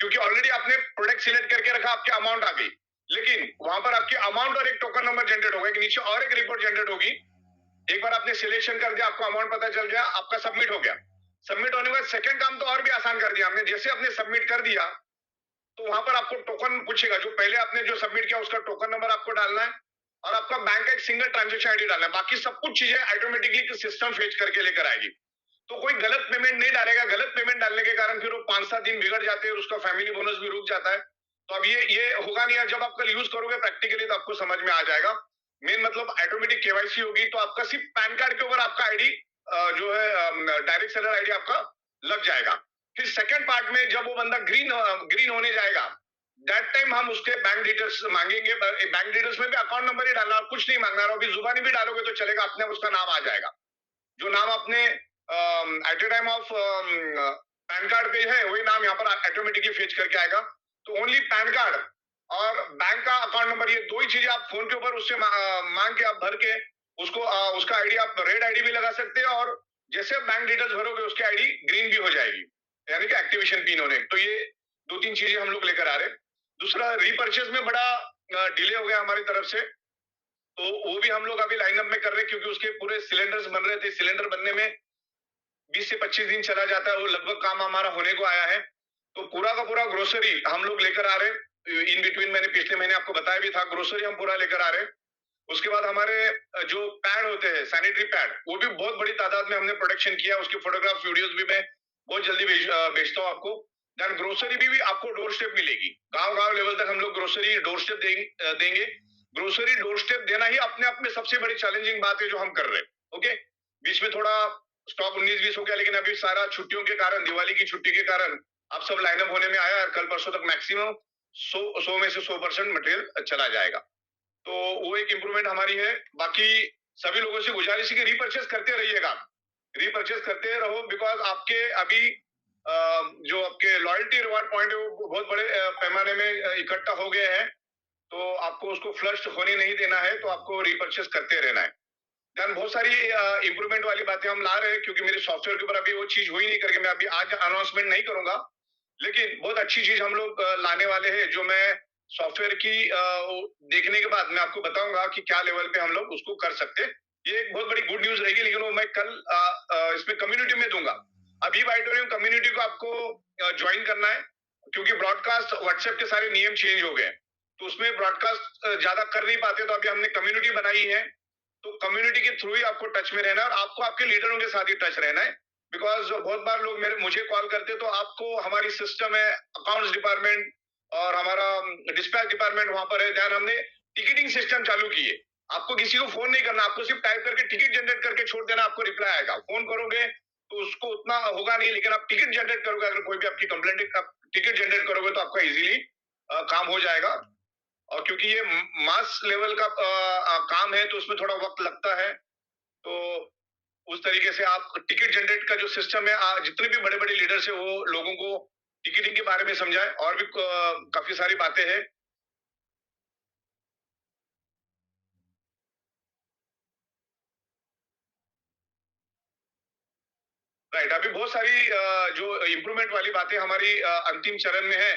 क्योंकि ऑलरेडी आपने प्रोडक्ट सिलेक्ट करके रखा, आपकी अमाउंट आ गई। लेकिन वहां पर आपकी अमाउंट और एक टोकन नंबर जनरेट होगा, नीचे और एक रिपोर्ट जनरेट होगी। एक बार आपने सिलेक्शन कर दिया, आपको अमाउंट पता चल गया, आपका सबमिट हो गया। सबमिट होने के बाद सेकंड काम तो और भी आसान कर दिया हमने। जैसे आपने सबमिट कर दिया, तो वहां पर आपको टोकन पूछेगा, जो पहले आपने जो सबमिट किया उसका टोकन नंबर आपको डालना है, और आपका बैंक का एक सिंगल ट्रांजेक्शन आईडी डालना है। बाकी सब कुछ चीजें ऑटोमेटिकली सिस्टम फेच करके लेकर आएगी। तो कोई गलत पेमेंट नहीं डालेगा। गलत पेमेंट डालने के कारण फिर वो 5-7 दिन बिगड़ जाते हैं और उसका फैमिली बोनस भी रुक जाता है। तो अब ये होगा नहीं। जब आप कल यूज करोगे प्रैक्टिकली तो आपको समझ में आ जाएगा। मेन मतलब ऑटोमेटिक केवाईसी होगी, तो आपका सिर्फ पैन कार्ड के ऊपर आपका आईडी जो है डायरेक्ट सेलर आईडी आपका लग जाएगा। फिर सेकंड पार्ट में जब वो बंदा ग्रीन होने जाएगा, दैट टाइम हम उसके बैंक डिटेल्स मांगेंगे। बैंक डिटेल्स में भी अकाउंट नंबर ही डालना और कुछ नहीं मांगना। और अभी जुबानी भी डालोगे तो चलेगा, अपने आप उसका नाम आ जाएगा। जो नाम आपने at a time of PAN card पे है, वही नाम यहाँ पर ऑटोमेटिकली फेच करके आएगा। तो ओनली पैन कार्ड और बैंक का अकाउंट नंबर, ये दो ही चीजें आप फोन के ऊपर उससे मांग के आप भर के उसको उसका आईडी आप रेड आईडी भी लगा सकते हैं, और जैसे बैंक डिटेल्स भरोगे उसकी आईडी ग्रीन भी हो जाएगी, यानी कि एक्टिवेशन पिन होने। तो ये 2-3 चीजें हम लोग लेकर आ रहे हैं। दूसरा, रीपर्चेज में बड़ा डिले हो गया हमारी तरफ से, तो वो भी हम लोग अभी लाइनअप में कर रहे हैं, क्योंकि उसके पूरे सिलेंडर्स बन रहे थे। सिलेंडर बनने में 20 से 25 दिन चला जाता है, वो लगभग काम हमारा होने को आया है। तो पूरा का पूरा ग्रोसरी हम लोग लेकर आ रहे हैं। इन बिटवीन मैंने पिछले महीने आपको बताया भी था, ग्रोसरी हम पूरा लेकर आ रहे हैं। उसके बाद हमारे जो पैड होते हैं, सैनिटरी पैड, वो भी बहुत बड़ी तादाद में हमने प्रोडक्शन किया। उसके फोटोग्राफ्स वीडियोस भी मैं बहुत जल्दी भेजता हूँ आपको। देन ग्रोसरी भी आपको डोर स्टेप मिलेगी। गांव-गांव लेवल तक हम लोग ग्रोसरी डोर स्टेप देंगे। ग्रोसरी डोर स्टेप देना ही अपने आप में सबसे बड़ी चैलेंजिंग बात है जो हम कर रहे हैं। ओके, बीच में थोड़ा स्टॉक 19-20 हो गया, लेकिन अभी सारा छुट्टियों के कारण, दिवाली की छुट्टी के कारण अब सब लाइनअप होने में आया है। कल परसों तक मैक्सिमम 100 में से 100% मटेरियल चला जाएगा। तो वो एक इंप्रूवमेंट हमारी है। बाकी सभी लोगों से गुजारिश है कि रीपर्चेस करते रहिएगा, रीपर्चेस करते रहो, बिकॉज आपके अभी जो आपके लॉयल्टी रिवार्ड पॉइंट है वो बहुत बड़े पैमाने में इकट्ठा हो गए हैं। तो आपको उसको फ्लश होने नहीं देना है, तो आपको रीपर्चेस करते रहना है। देन बहुत सारी इंप्रूवमेंट वाली बातें हम ला रहे हैं, क्योंकि मेरे सॉफ्टवेयर के ऊपर अभी वो चीज हुई नहीं करके मैं अभी आज अनाउंसमेंट नहीं करूंगा। लेकिन बहुत अच्छी चीज हम लोग लाने वाले हैं, जो मैं सॉफ्टवेयर की देखने के बाद मैं आपको बताऊंगा कि क्या लेवल पे हम लोग उसको कर सकते हैं। ये एक बहुत बड़ी गुड न्यूज रहेगी, लेकिन वो मैं कल इसमें कम्युनिटी में दूंगा। अभी ऑडिटोरियम कम्युनिटी को आपको ज्वाइन करना है, क्योंकि ब्रॉडकास्ट व्हाट्सएप के सारे नियम चेंज हो गए, तो उसमें ब्रॉडकास्ट ज्यादा कर नहीं पाते। तो अभी हमने कम्युनिटी बनाई है, तो कम्युनिटी के थ्रू ही आपको टच में रहना है, और आपको आपके लीडरों के साथ ही टच रहना है। बिकॉज बहुत बार लोग मुझे कॉल करते, तो आपको हमारी सिस्टम है, अकाउंट्स डिपार्टमेंट और हमारा डिस्पैच डिपार्टमेंट वहां पर है। ध्यान, हमने टिकटिंग सिस्टम चालू की है। आपको किसी को फोन नहीं करना, आपको सिर्फ टाइप करके टिकट जनरेट करके छोड़ देना, आपको रिप्लाई आएगा। फोन करोगे तो उसको उतना होगा नहीं, लेकिन आप टिकट जनरेट करोगे, अगर कोई भी आपकी कंप्लेंट, आप टिकट जनरेट करोगे तो आपका इजीली काम हो जाएगा। और क्योंकि ये मास लेवल का काम है, तो उसमें थोड़ा वक्त लगता है। तो उस तरीके से आप टिकट जनरेट का जो सिस्टम है, जितने भी बड़े बड़े लीडर्स है वो लोगों को टिकटिंग के बारे में समझाएं, और भी काफी सारी बातें हैं। राइट, अभी बहुत सारी जो इम्प्रूवमेंट वाली बातें हमारी अंतिम चरण में है,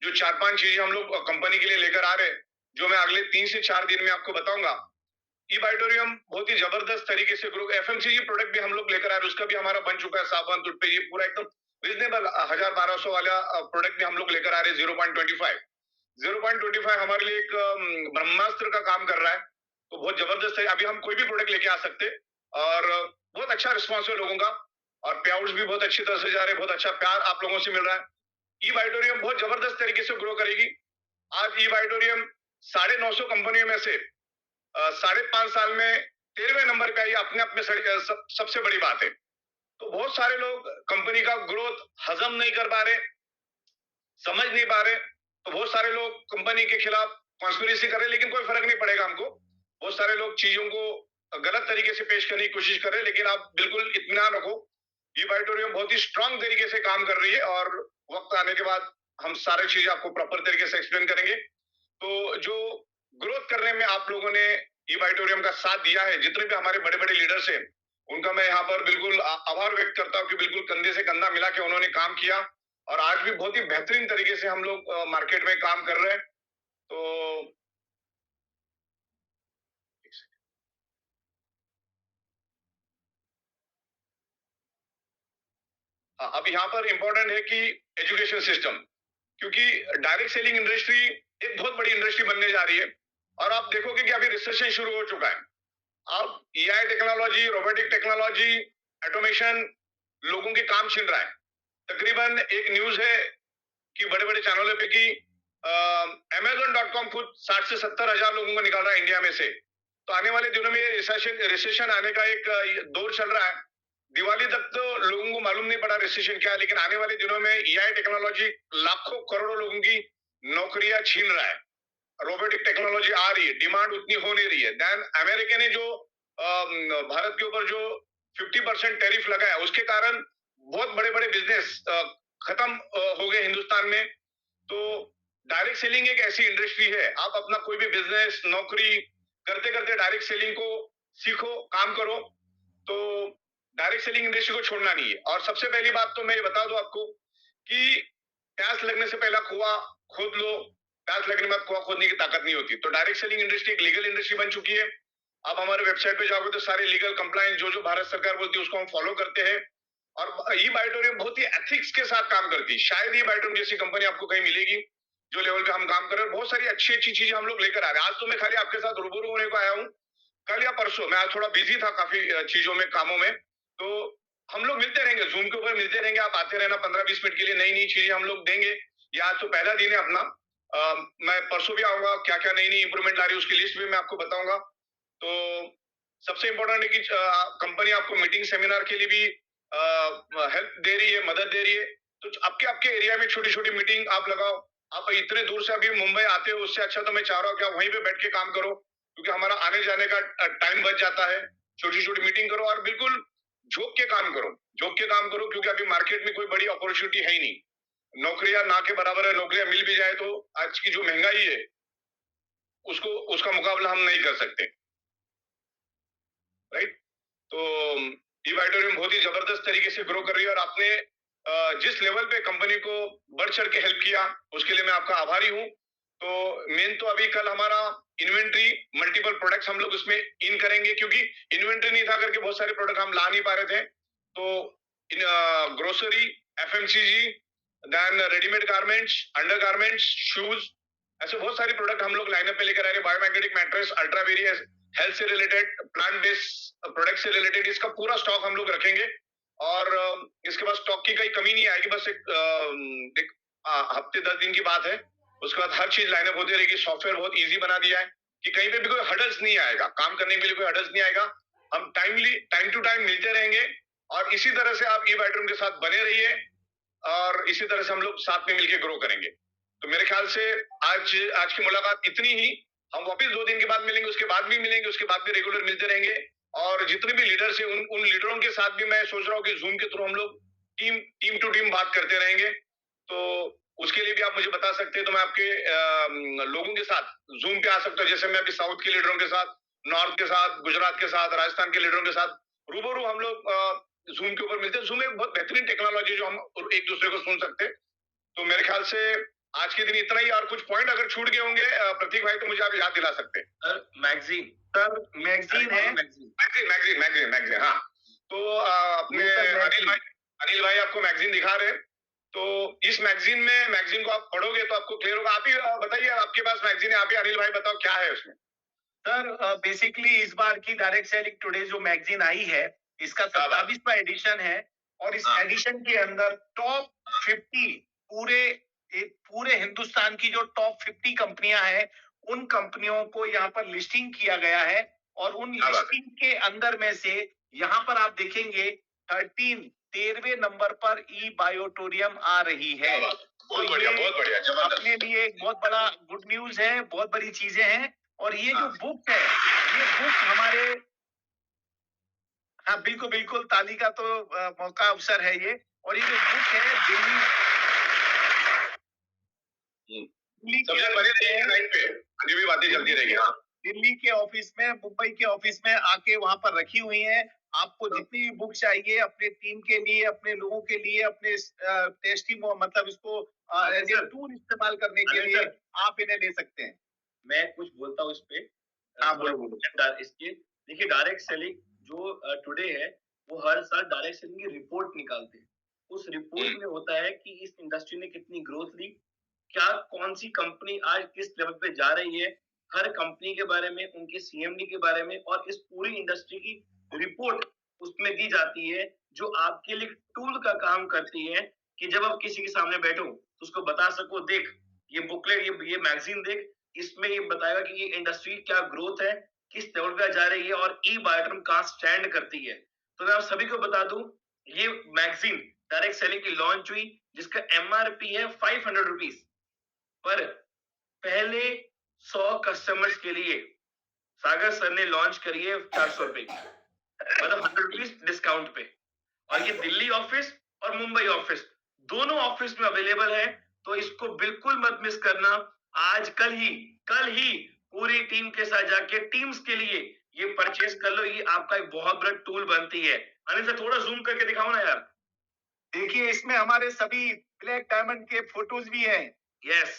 जो 4-5 चीजें हम लोग कंपनी के लिए लेकर आ रहे हैं, जो मैं अगले 3 से 4 दिन में आपको बताऊंगा। ई बाइटोरियम बहुत ही जबरदस्त तरीके से ग्रो, एफएमसीजी प्रोडक्ट भी हम लोग लेकर आ रहे हैं, उसका भी हमारा बन चुका है, साबुन टूथपेस्ट, ये पूरा एकदम रीजनेबल 1000-1200 वाला प्रोडक्ट भी हम लोग लेकर आ रहे हैं। 0.25 हमारे लिए एक ब्रह्मास्त्र का काम कर रहा है, तो बहुत जबरदस्त है। अभी हम कोई भी प्रोडक्ट लेके आ सकते हैं, और बहुत अच्छा रिस्पॉन्स है लोगों का, और पे आउट्स भी बहुत अच्छी तरह से जा रहे हैं, बहुत अच्छा प्यार आप लोगों से मिल रहा है। ई बाइटोरियम बहुत जबरदस्त तरीके से ग्रो करेगी। आज ई बाइटोरियम 950 कंपनियों में से 5.5 साल में 13वें नंबर पे आई, अपने आप में सबसे बड़ी बात है। तो बहुत सारे लोग कंपनी का ग्रोथ हजम नहीं कर पा रहे, समझ नहीं पा रहे, तो बहुत सारे लोग कंपनी के खिलाफ कॉन्स्पिरेसी कर रहे हैं, लेकिन कोई फर्क नहीं पड़ेगा हमको। बहुत सारे लोग चीजों को गलत तरीके से पेश करने की कोशिश कर रहे हैं, लेकिन आप बिल्कुल इत्मीनान रखो, ये बाइटोरियम बहुत ही स्ट्रांग तरीके से काम कर रही है, और वक्त आने के बाद हम सारी चीजें आपको प्रॉपर तरीके से एक्सप्लेन करेंगे। तो जो ग्रोथ करने में आप लोगों ने ई बाइटोरियम का साथ दिया है, जितने भी हमारे बड़े बड़े लीडर्स हैं, उनका मैं यहाँ पर बिल्कुल आभार व्यक्त करता हूँ कि बिल्कुल कंधे से कंधा मिला के उन्होंने काम किया, और आज भी बहुत ही बेहतरीन तरीके से हम लोग मार्केट में काम कर रहे हैं। तो हाँ, अब यहाँ पर इंपॉर्टेंट है कि एजुकेशन सिस्टम, क्योंकि डायरेक्ट सेलिंग इंडस्ट्री एक बहुत बड़ी इंडस्ट्री बनने जा रही है, और आप देखोगे कि अभी रिसेशन शुरू हो चुका है। अब AI technology, robotic technology, automation लोगों के काम छीन रहा है। तकरीबन एक न्यूज है कि बड़े बड़े चैनलों पे कि Amazon.com खुद 60 से 70 हजार लोगों को निकाल रहा है इंडिया में से। तो आने वाले दिनों में रिसेशन आने का एक दौर चल रहा है। दिवाली तक तो लोगों को मालूम नहीं पड़ा रिसेशन क्या है, लेकिन आने वाले दिनों में एआई टेक्नोलॉजी लाखों करोड़ों लोगों की नौकरियां छीन रहा है। रोबोटिक टेक्नोलॉजी आ रही है, डिमांड उतनी हो नहीं रही है। देन अमेरिका ने जो भारत के ऊपर जो 50% टैरिफ लगाया, उसके कारण बहुत बड़े बड़े बिजनेस खत्म हो गए हिंदुस्तान में। तो डायरेक्ट सेलिंग एक ऐसी इंडस्ट्री है, आप अपना कोई भी बिजनेस, नौकरी करते करते डायरेक्ट सेलिंग को सीखो, काम करो, तो डायरेक्ट सेलिंग इंडस्ट्री को छोड़ना नहीं है। और सबसे पहली बात तो मैं ये बता दूं आपको कि प्यास लगने से पहला कुआं खोद लो, प्यास लगने के बाद कुआं खोदने की ताकत नहीं होती। तो डायरेक्ट सेलिंग इंडस्ट्री एक लीगल इंडस्ट्री बन चुकी है। आप हमारे वेबसाइट पे जाओगे तो सारे लीगल कंप्लायंस जो जो भारत सरकार बोलती है उसको हम फॉलो करते हैं, और ई बाइटोरियम बहुत ही एथिक्स के साथ काम करती है। शायद ई बाइटोरियम जैसी कंपनी आपको कहीं मिलेगी जो लेवल पे हम काम कर रहे हैं। बहुत सारी अच्छी अच्छी चीजें हम लोग लेकर आ रहे हैं। आज तो मैं खाली आपके साथ रूबरू होने को आया हूँ, कल या परसों मैं आज थोड़ा बिजी था काफी चीजों में, कामों में। तो हम लोग मिलते रहेंगे, जूम के ऊपर मिलते रहेंगे, आप आते रहना 15-20 मिनट के लिए, नई नई चीजें हम लोग देंगे। ये आज तो पहला दिन है अपना, मैं परसों भी आऊंगा, क्या क्या नई नई इंप्रूवमेंट ला रही है उसकी लिस्ट भी मैं आपको बताऊंगा। तो सबसे इंपॉर्टेंट है कि कंपनी आपको मीटिंग सेमिनार के लिए भी हेल्प दे रही है, मदद दे रही है। तो आपके आपके एरिया में छोटी छोटी मीटिंग आप लगाओ। आप इतने दूर से अभी मुंबई आते हो, उससे अच्छा तो मैं चाह रहा हूँ कि आप वहीं पे बैठ के काम करो, क्योंकि हमारा आने जाने का टाइम बच जाता है। छोटी छोटी मीटिंग करो, और बिल्कुल झोंक के काम करो, झोंक के काम करो, क्योंकि अभी मार्केट में कोई बड़ी अपॉर्चुनिटी है ही नहीं। नौकरियां ना के बराबर है, नौकरियां मिल भी जाए तो आज की जो महंगाई है उसको, उसका मुकाबला हम नहीं कर सकते, राइट। तो ई बाइटोरियम बहुत ही जबरदस्त तरीके से ग्रो कर रही है, और आपने जिस लेवल पे कंपनी को बढ़ चढ़ के हेल्प किया उसके लिए मैं आपका आभारी हूँ। तो मेन तो अभी कल हमारा इन्वेंट्री, मल्टीपल प्रोडक्ट्स हम लोग उसमें इन करेंगे, क्योंकि इन्वेंट्री नहीं था करके बहुत सारे प्रोडक्ट हम ला नहीं पा रहे थे। तो in grocery, FMCG, then readymade garments, undergarments, shoes, ऐसे बहुत सारे प्रोडक्ट हम लोग लाइनअप पे लेकर आ रहे हैं। Biomagnetic mattress, ultra various, health से रिलेटेड, प्लांट बेस्ड प्रोडक्ट से रिलेटेड, इसका पूरा स्टॉक हम लोग रखेंगे, और इसके बाद स्टॉक की कोई कमी नहीं आएगी। बस एक हफ्ते 10 दिन की बात है, उसके बाद हर चीज लाइनअप होती रहेगी। सॉफ्टवेयर बहुत इजी बना दिया है कि कहीं पे भी कोई हर्डल्स नहीं आएगा, काम करने के लिए कोई हर्डल्स नहीं आएगा। हम टाइम टू टाइम मिलते रहेंगे, और इसी तरह से आप ई बाइटोरियम के साथ बने रहिए, और इसी तरह से हम लोग साथ में मिलकर ग्रो करेंगे। तो मेरे ख्याल से आज की मुलाकात इतनी ही। हम वापस 2 दिन के बाद मिलेंगे, उसके बाद भी मिलेंगे, उसके बाद भी रेगुलर मिलते रहेंगे, और और जितने भी लीडर्स हैं उन लीडरों के साथ भी मैं सोच रहा हूँ कि जूम के थ्रू हम लोग टीम टू टीम बात करते रहेंगे। तो उसके लिए भी आप मुझे बता सकते हैं, तो मैं आपके लोगों के साथ जूम पे आ सकता हूँ। जैसे मैं अभी साउथ के लीडरों के साथ, नॉर्थ के साथ, गुजरात के साथ, राजस्थान के लीडरों के साथ रूबरू हम लोग जूम के ऊपर मिलते हैं। जूम एक बहुत बेहतरीन टेक्नोलॉजी जो हम एक दूसरे को सुन सकते हैं। तो मेरे ख्याल से आज के दिन इतना ही, और कुछ पॉइंट अगर छूट गए होंगे प्रतीक भाई तो मुझे आप याद दिला सकते हैं। सर मैगजीन मैगजीन है, मैगजीन, हाँ। तो अपने ये सर मैगजीन। अनिल भाई आपको मैगजीन दिखा रहे हैं। तो इस मैगजीन को आप पढ़ोगे तो आपको क्लियर होगा। आप ही बताइए, आपके पास मैगजीन है, आप ही अनिल भाई बताओ क्या है उसमें। सर बेसिकली इस बार की डायरेक्ट सेलिंग टुडे जो मैगजीन आई है, इसका 27वां एडिशन है, और इस हाँ। एडिशन के अंदर टॉप 50 पूरे हिंदुस्तान की जो टॉप 50 कंपनियां हैं, उन कंपनियों को यहाँ पर लिस्टिंग किया गया है। और उन क्या बात है। लिस्टिंग के अंदर में से यहाँ पर आप देखेंगे 13वें नंबर पर ई बायोटोरियम आ रही है। बहुत बढ़िया, बहुत बढ़िया, जबरदस्त। अपने लिए एक बहुत बड़ा गुड न्यूज है, बहुत बड़ी चीजें हैं। और ये जो हाँ। बुक है, ये बुक हमारे, हाँ बिल्कुल बिल्कुल, ताली का तो मौका अवसर है ये। और ये जो बुक है दिल्ली के सबसे बड़ी ऑफिस में, लाइन पे अभी भी बातें चलती रहेगी। हाँ। दिल्ली के ऑफिस में, मुंबई के ऑफिस में आके वहां पर रखी हुई हैं। आपको जितनी भी बुक चाहिए अपने टीम के लिए, अपने लोगों के लिए, अपने टेस्टिंग मतलब इसको एज ए टूल इस्तेमाल करने के लिए आप इन्हें ले सकते हैं। मैं कुछ बोलता हूँ इस पे। हाँ, बोलो। इसके देखिए, डायरेक्ट सेलिंग जो टुडे है, वो हर साल डायरेक्ट सेलिंग की रिपोर्ट निकालते हैं। उस रिपोर्ट में होता है कि इस इंडस्ट्री ने कितनी ग्रोथ ली, क्या कौन सी कंपनी आज किस लेवल पे जा रही है, हर कंपनी के बारे में, उनके सीएमडी के बारे में, और इस पूरी इंडस्ट्री की रिपोर्ट उसमें दी जाती है, जो आपके लिए टूल का काम करती है कि जब आप किसी के सामने बैठो तो उसको बता सको, देख ये बुकलेट, ये मैगजीन देख, इसमें ये बताएगा कि ये इंडस्ट्री क्या ग्रोथ है, किस लेवल पे जा रही है, और ई बायोटर्म कहाँ स्टैंड करती है। तो मैं आप सभी को बता दूं, ये मैगजीन डायरेक्ट सेलिंग की लॉन्च हुई, जिसका एमआरपी है 500 रुपीज, पर पहले 100 कस्टमर्स के लिए सागर सर ने लॉन्च करी है 400 रुपए की, मतलब 100 रुपीज डिस्काउंट पे। और ये दिल्ली ऑफिस और मुंबई ऑफिस दोनों ऑफिस में अवेलेबल है। तो इसको बिल्कुल मत मिस करना। आज कल ही पूरी टीम के साथ जाके टीम्स के लिए ये परचेज कर लो। ये आपका एक बहुत बड़ा टूल बनती है। अनिल सर थोड़ा जूम करके दिखाओ ना यार। देखिए, इसमें हमारे सभी ब्लैक डायमंड के फोटोज भी हैं। यस,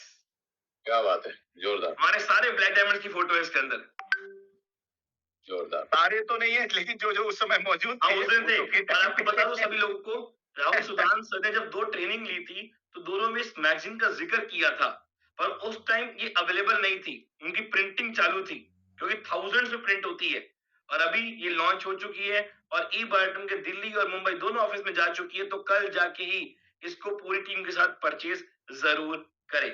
क्या बात है, जोरदार, हमारे सारे ब्लैक डायमंड की फोटो है इसके अंदर। जोरदार। सारे तो नहीं है, लेकिन जो जो उस समय मौजूद थे, उस दिन थे। फोटो के और आपको बता दो टाइम सभी लोगों को, राहुल सुधान सर ने जब 2 ट्रेनिंग ली थी, तो दोनों में इस मैगजीन का जिक्र किया था, पर उस टाइम ये अवेलेबल नहीं थी, उनकी प्रिंटिंग चालू थी, क्योंकि थाउजेंड्स में प्रिंट होती है। और अभी ये लॉन्च हो चुकी है, और ई बायोटर्म के दिल्ली और मुंबई दोनों ऑफिस में जा चुकी है। तो कल जाके ही इसको पूरी टीम के साथ परचेज जरूर करें।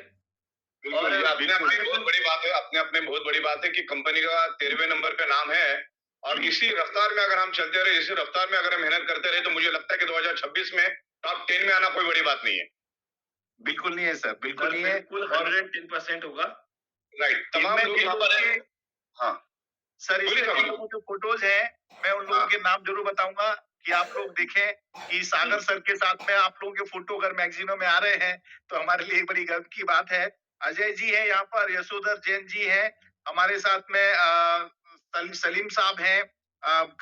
और अपने अपने बहुत बड़ी बात है, अपने अपने बहुत बड़ी बात है कि कंपनी का 13वें नंबर पे नाम है। और इसी रफ्तार में अगर हम चलते रहे, इसी रफ्तार में अगर हम मेहनत करते रहे, तो मुझे लगता है कि 2026 में टॉप 10 में आना कोई बड़ी बात नहीं है। बिल्कुल नहीं है सर, बिल्कुल नहीं है। बिल्कुल 110% होगा। राइट, तमाम लोग यहाँ पर हैं। हाँ सर, इसमें जो फोटोज हैं, मैं उन लोगों के नाम जरूर बताऊंगा कि आप लोग देखें कि सागर सर के साथ में आप लोगों के फोटो अगर मैगजीनों में आ रहे हैं तो हमारे लिए एक बड़ी गर्व की बात है। अजय जी है यहाँ पर, यशोधर जैन जी हैं हमारे साथ में, सलीम साहब हैं,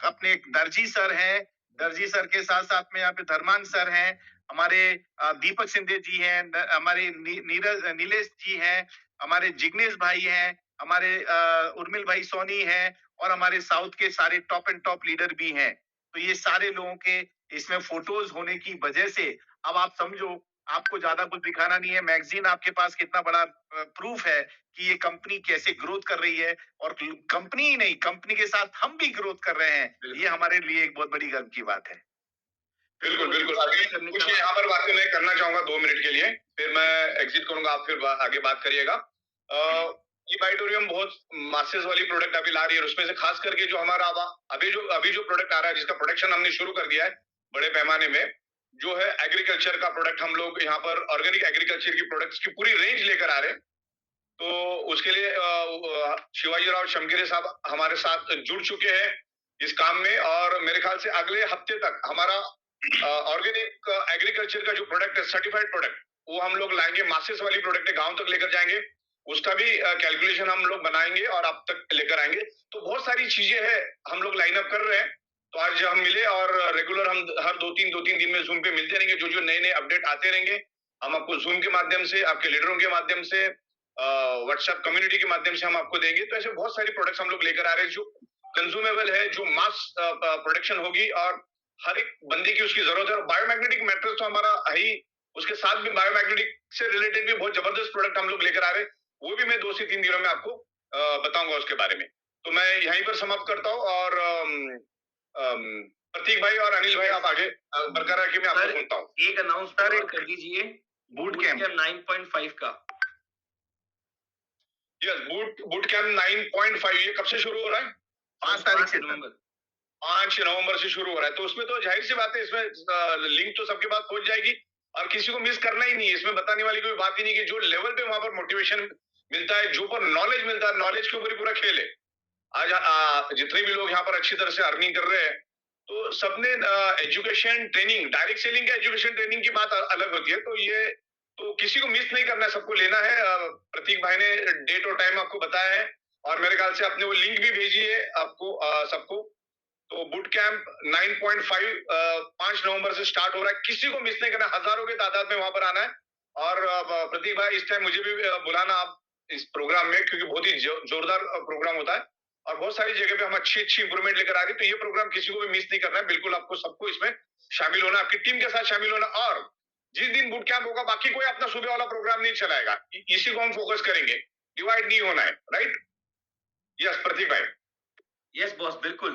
अपने दर्जी सर हैं, दर्जी सर के साथ साथ में यहाँ पे धर्मांग सर हैं, हमारे दीपक सिंधे जी हैं, हमारे नीलेश जी हैं, हमारे जिग्नेश भाई हैं, हमारे उर्मिल भाई सोनी हैं, और हमारे साउथ के सारे टॉप एंड टॉप लीडर भी हैं। तो ये सारे लोगों के इसमें फोटोज होने की वजह से अब आप समझो, आपको ज्यादा कुछ दिखाना नहीं है। मैगजीन आपके पास कितना बड़ा प्रूफ है कि ये कंपनी कैसे ग्रोथ कर रही है, और कंपनी ही नहीं, कंपनी के साथ हम भी ग्रोथ कर रहे हैं। ये हमारे लिए एक बहुत बड़ी गर्व की बात है। बिल्कुल बिल्कुल। आगे कुछ यहाँ पर बातें मैं करना चाहूंगा 2 मिनट के लिए, फिर मैं एग्जिट करूंगा, आप फिर आगे बात करिएगा। ये बायोटोरियम बहुत मासेस वाली प्रोडक्ट अभी ला रही है, उसमें से खास करके जो हमारा अभी जो प्रोडक्ट आ रहा है, जिसका प्रोडक्शन हमने शुरू कर दिया है बड़े पैमाने में, जो है एग्रीकल्चर का प्रोडक्ट। हम लोग यहाँ पर ऑर्गेनिक एग्रीकल्चर की प्रोडक्ट्स की पूरी रेंज लेकर आ रहे हैं। तो उसके लिए शिवाजी राव शमगिरे साहब हमारे साथ जुड़ चुके हैं। इस काम में, और मेरे ख्याल से अगले हफ्ते तक हमारा ऑर्गेनिक एग्रीकल्चर का जो प्रोडक्ट है, सर्टिफाइड प्रोडक्ट, वो हम लोग लाएंगे। मासेस वाली प्रोडक्ट है, गांव तक लेकर जाएंगे, उसका भी कैलकुलेशन हम लोग बनाएंगे और आप तक लेकर आएंगे। तो बहुत सारी चीजें हैं, हम लोग लाइन अप कर रहे हैं। तो आज हम मिले और रेगुलर हम हर दो तीन दिन में जूम पे मिलते रहेंगे। जो जो नए नए अपडेट आते रहेंगे हम आपको जूम के माध्यम से, आपके लीडरों के माध्यम से, व्हाट्सएप कम्युनिटी के माध्यम से हम आपको देंगे। तो ऐसे बहुत सारी प्रोडक्ट्स हम लोग लेकर आ रहे हैं जो कंज्यूमेबल है, जो मास प्रोडक्शन होगी और हर एक बंदे की उसकी जरूरत है। और बायोमैग्नेटिक मैट्रेस तो हमारा है ही, उसके साथ भी बायोमैग्नेटिक से रिलेटेड भी बहुत जबरदस्त प्रोडक्ट हम लोग लेकर आ रहे हैं। वो भी मैं 2 से 3 दिनों में आपको बताऊंगा उसके बारे में। तो मैं यहीं पर समाप्त करता हूँ और प्रतीक भाई और अनिल भाई आप आगे बरकरार रखिए, मैं आपको सर, सुनता हूँ। एक अनाउंसमेंट और कर दीजिए बूट बूट कैंप कैंप 9.5 का। यस, बूट कैंप 9.5 ये कब से शुरू हो रहा है? 5 तारीख से नवंबर। 5 नवंबर से शुरू हो रहा है। तो उसमें तो जाहिर सी बात है, इसमें लिंक तो सबके पास पहुंच जाएगी और किसी को मिस करना ही नहीं है। इसमें बताने वाली कोई बात ही नहीं कि जो लेवल पे वहां पर मोटिवेशन मिलता है, जो पर नॉलेज मिलता है, नॉलेज के ऊपर ही पूरा खेल है। आज जितने भी लोग यहाँ पर अच्छी तरह से अर्निंग कर रहे हैं, तो सबने एजुकेशन ट्रेनिंग, डायरेक्ट सेलिंग का एजुकेशन ट्रेनिंग की बात अलग होती है। तो ये तो किसी को मिस नहीं करना है, सबको लेना है। प्रतीक भाई ने डेट और टाइम आपको बताया है और मेरे ख्याल से आपने वो लिंक भी भेजी है आपको सबको। तो बूट कैंप 9.5 5 नवंबर से स्टार्ट हो रहा है। किसी को मिस नहीं करना, हजारों के तादाद में वहां पर आना है। और प्रतीक भाई इस टाइम मुझे भी बुलाना आप इस प्रोग्राम में, क्योंकि बहुत ही जोरदार प्रोग्राम होता है और बहुत सारी जगह पे हम अच्छी अच्छी इंप्रूवमेंट लेकर आ रहे हैं। तो ये प्रोग्राम किसी को भी मिस नहीं करना है, बिल्कुल आपको सबको इसमें शामिल होना, आपकी टीम के साथ शामिल होना। और जिस दिन बूट कैंप होगा बाकी कोई अपना सुबह वाला प्रोग्राम नहीं चलाएगा, इसी को हम फोकस करेंगे, डिवाइड नहीं होना है। राइट? यस प्रतीक भाई। यस बॉस, बिल्कुल।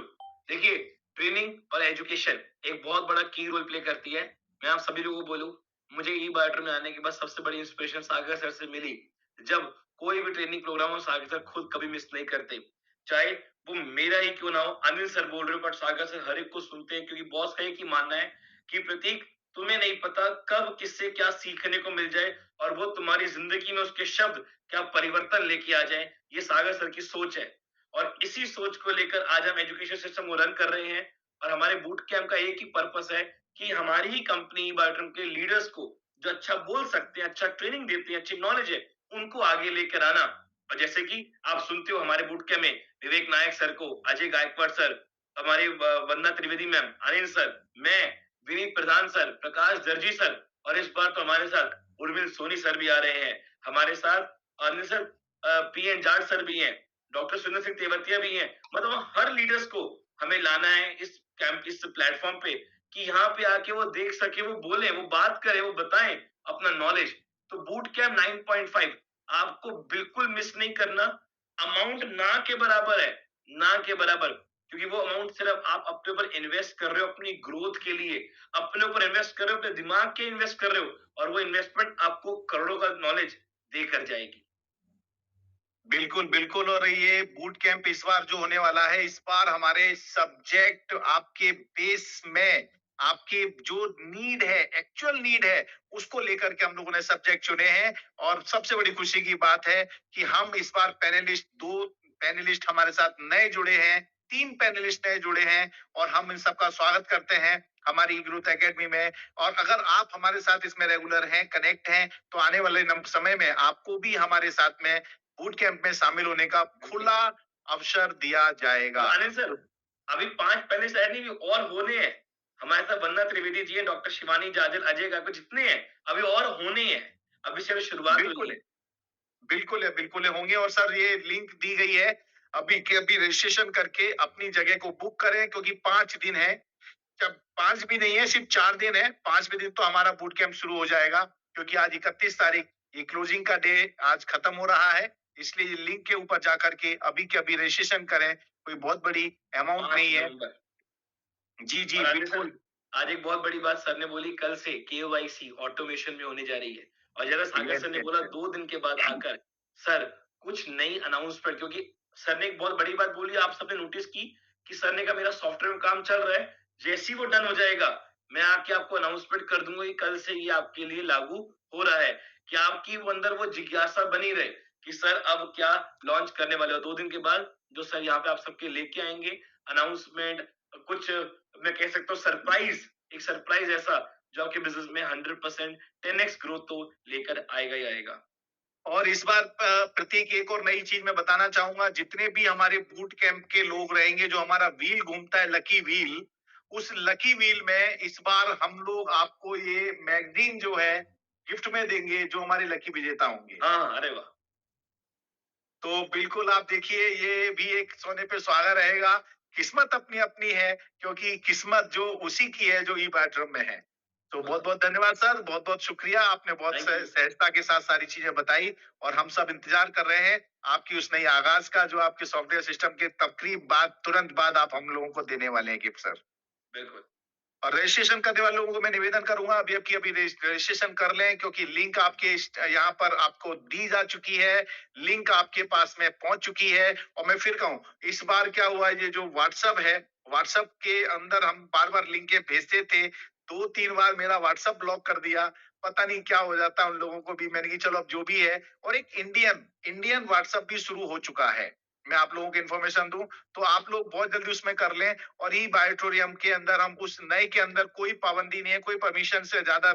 देखिए, ट्रेनिंग और एजुकेशन एक बहुत बड़ा की रोल प्ले करती है। मैं आप सभी लोगों को बोलूं, मुझे ई बायोटर में आने के बाद सबसे बड़ी इंस्पिरेशन सागर सर से मिली। जब कोई भी ट्रेनिंग प्रोग्राम हो, सागर सर खुद कभी मिस नहीं करते, चाहे वो मेरा ही क्यों ना हो। अनिल सर बोल रहे हो, बट सागर सर हर एक को सुनते हैं, क्योंकि बॉस का एक ही मानना है कि प्रतीक, तुम्हें नहीं पता कब किससे क्या सीखने को मिल जाए और वो तुम्हारी जिंदगी में उसके शब्द क्या परिवर्तन लेके आ जाए। ये सागर सर की सोच है और इसी सोच को लेकर आज हम एजुकेशन सिस्टम को रन कर रहे हैं। और हमारे बूट कैंप का एक ही पर्पस है कि हमारी ही कंपनी बायोट्रम के लीडर्स को, जो अच्छा बोल सकते हैं, अच्छा ट्रेनिंग देते हैं, अच्छी नॉलेज है, उनको आगे लेकर आना। और जैसे कि आप सुनते हो हमारे बूट कैंप में विवेक नायक सर को, अजय गायकवाड़ सर, हमारी वंदना त्रिवेदी मैम, अनिल सर, मैं, विनीत प्रधान सर, प्रकाश दर्जी सर, और इस बार तो हमारे साथ उर्मिल सोनी सर भी आ रहे हैं। हमारे साथ Anil sir, PN Jat sir भी हैं, डॉक्टर सुरेंद्र सिंह तेवतिया भी हैं। मतलब हर लीडर्स को हमें लाना है इस कैंप, इस प्लेटफॉर्म पे, कि यहाँ पे आके वो देख सके, वो बोले, वो बात करे, वो बताएं अपना नॉलेज। तो बूट कैंप 9.5 आपको बिल्कुल मिस नहीं करना। अमाउंट ना के बराबर है, ना के बराबर, क्योंकि वो अमाउंट सिर्फ आप अपने ऊपर इन्वेस्ट कर रहे हो, अपनी ग्रोथ के लिए अपने ऊपर इन्वेस्ट कर रहे हो, अपने दिमाग के इन्वेस्ट कर रहे हो, और वो इन्वेस्टमेंट आपको करोड़ों का नॉलेज देकर जाएगी। बिल्कुल, बिल्कुल। और ये बूट कैंप इस बार जो होने वाला है, इस बार हमारे सब्जेक्ट आपके बेस में, आपकी जो नीड है, एक्चुअल नीड है, उसको लेकर के हम लोगों ने सब्जेक्ट चुने हैं। और सबसे बड़ी खुशी की बात है कि हम इस बार पैनलिस्ट, 2 पैनलिस्ट हमारे साथ नए जुड़े हैं, 3 पैनलिस्ट नए जुड़े हैं और हम इन सबका स्वागत करते हैं हमारी ग्रोथ एकेडमी में। और अगर आप हमारे साथ इसमें रेगुलर हैं, कनेक्ट हैं, तो आने वाले समय में आपको भी हमारे साथ में बूट कैंप में शामिल होने का खुला अवसर दिया जाएगा। अनिल सर, अभी 5 पहले से ऐड नहीं हुए, और होने हैं। हमारे साथ वंदना त्रिवेदी जी हैं, डॉक्टर शिवानी जाजल, अजय गायकवाड़, जितने हैं अभी और होने हैं। अभी सिर्फ शुरुआत हुई बिल्कुल है। है, बिल्कुल है, बिल्कुल है, होंगे। और सर ये लिंक दी गई है, अभी के अभी रजिस्ट्रेशन करके अपनी जगह को बुक करें, क्योंकि 5 दिन है। जब 5 भी नहीं है, सिर्फ 4 दिन है। 5वें दिन तो हमारा बूट कैंप शुरू हो जाएगा, क्योंकि आज 31 तारीख, ये क्लोजिंग का डे आज खत्म हो रहा है। इसलिए लिंक के ऊपर जाकर के अभी के अभी रजिस्ट्रेशन करें, कोई बहुत बड़ी अमाउंट नहीं है। जी, जी, बिल्कुल। आज एक बहुत बड़ी बात सर ने बोली, कल से केवाईसी ऑटोमेशन में होने जा रही है। और जरा सागर सर ने बोला 2 दिन के बाद आकर, सर कुछ नई अनाउंसमेंट, क्योंकि सर ने एक बहुत बड़ी बात बोली, आप सबने नोटिस की कि सर ने कहा मेरा सॉफ्टवेयर में काम चल रहा है, जैसे ही वो डन हो जाएगा मैं आके आपको अनाउंसमेंट कर दूंगा कि कल से ये आपके लिए लागू हो रहा है, कि आपकी वो अंदर वो जिज्ञासा बनी रहे कि सर अब क्या लॉन्च करने वाले हो। 2 दिन के बाद जो सर यहाँ पे आप सबके लेके आएंगे, अनाउंसमेंट, कुछ मैं कह सकता हूँ सरप्राइज, एक सरप्राइज ऐसा जो आपके बिजनेस में 100% 10x ग्रोथ तो लेकर आएगा ही आएगा। और इस बार प्रतीक एक और नई चीज मैं बताना चाहूंगा, जितने भी हमारे बूट कैंप के लोग रहेंगे, जो हमारा व्हील घूमता है लकी व्हील, उस लकी व्हील में इस बार हम लोग आपको ये मैगजीन जो है गिफ्ट में देंगे, जो हमारे लकी विजेता होंगे। हाँ, अरे वाह! तो बिल्कुल आप देखिए, ये भी एक सोने पे सुहागा रहेगा। किस्मत अपनी अपनी है, क्योंकि किस्मत जो उसी की है जो ई बैटरम में है। तो बहुत बहुत धन्यवाद सर, बहुत बहुत शुक्रिया, आपने बहुत थैंक यू। सहजता के साथ सारी चीजें बताई, और हम सब इंतजार कर रहे हैं आपकी उस नई आगाज का, जो आपके सॉफ्टवेयर सिस्टम के तकरीब बाद तुरंत बाद आप हम लोगों को देने वाले हैं गिफ्ट सर। बिल्कुल। और रजिस्ट्रेशन करने वाले लोगों को मैं निवेदन करूंगा, अभी रजिस्ट्रेशन कर लें, क्योंकि लिंक आपके यहाँ पर आपको दी जा चुकी है, लिंक आपके पास में पहुंच चुकी है। और मैं फिर कहूं, इस बार क्या हुआ है, ये जो व्हाट्सएप है, व्हाट्सएप के अंदर हम बार बार लिंकें भेजते थे, 2-3 बार मेरा व्हाट्सएप ब्लॉक कर दिया, पता नहीं क्या हो जाता है उन लोगों को भी। मैंने कहा चलो अब जो भी है, और एक इंडियन इंडियन व्हाट्सएप भी शुरू हो चुका है, मैं आप लोगों को इन्फॉर्मेशन दूं, तो आप लोग बहुत जल्दी उसमें कर लें। और ई बायोटोरियम के अंदर हम उस नए के अंदर कोई पाबंदी नहीं है, कोई परमिशन से ज्यादा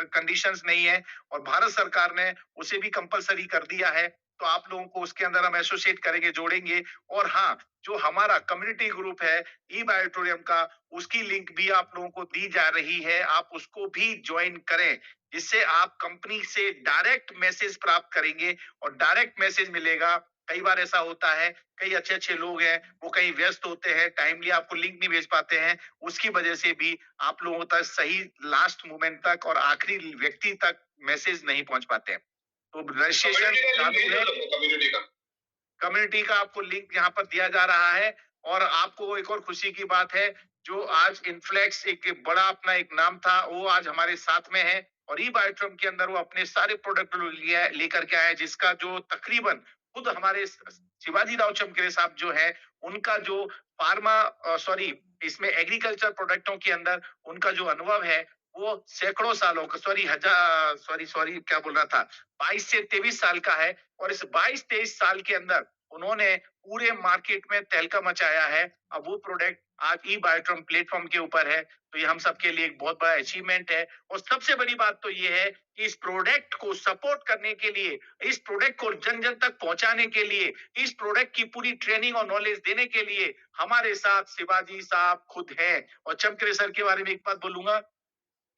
कंडीशंस नहीं है, और भारत सरकार ने उसे भी कंपलसरी कर दिया है। तो आप लोगों को उसके अंदर हम एसोसिएट करेंगे, जोड़ेंगे। और हाँ, जो हमारा कम्युनिटी ग्रुप है ई बायोटोरियम का, उसकी लिंक भी आप लोगों को दी जा रही है, आप उसको भी ज्वाइन करें, जिससे आप कंपनी से डायरेक्ट मैसेज प्राप्त करेंगे, और डायरेक्ट मैसेज मिलेगा। कई बार ऐसा होता है, कई अच्छे अच्छे लोग हैं, वो कहीं व्यस्त होते हैं, टाइमली आपको लिंक नहीं भेज पाते हैं, उसकी वजह से भी आप लोगों तक सही लास्ट मोमेंट तक और आखिरी व्यक्ति तक मैसेज नहीं पहुंच पाते हैं। तो रजिस्ट्रेशन चालू है, कम्युनिटी का कम्युनिटी का आपको लिंक यहाँ पर दिया जा रहा है। और आपको एक और खुशी की बात है, जो आज इनफ्लेक्स एक बड़ा अपना एक नाम था, वो आज हमारे साथ में है, और ई बायोट्रम के अंदर वो अपने सारे प्रोडक्ट लेकर के आए, जिसका जो तकरीबन खुद हमारे शिवाजी राव चमकेरे साहब जो है, उनका जो फार्मा सॉरी इसमें एग्रीकल्चर प्रोडक्टों के अंदर उनका जो अनुभव है, वो सैकड़ों सालों का, सॉरी हजार सॉरी सॉरी क्या बोल रहा था, 22 से 23 साल का है। और इस 22-23 साल के अंदर उन्होंने पूरे मार्केट में तहलका मचाया है। अब वो प्रोडक्ट आज ई बायोट्रम प्लेटफॉर्म के ऊपर है, तो ये हम सबके लिए एक बहुत बड़ा अचीवमेंट है। और सबसे बड़ी बात तो ये है कि इस प्रोडक्ट को सपोर्ट करने के लिए, इस प्रोडक्ट को जन जन तक पहुंचाने के लिए, इस प्रोडक्ट की पूरी ट्रेनिंग और नॉलेज देने के लिए हमारे साथ शिवाजी साहब खुद हैं। और चमकेरे सर के बारे में एक बात बोलूंगा,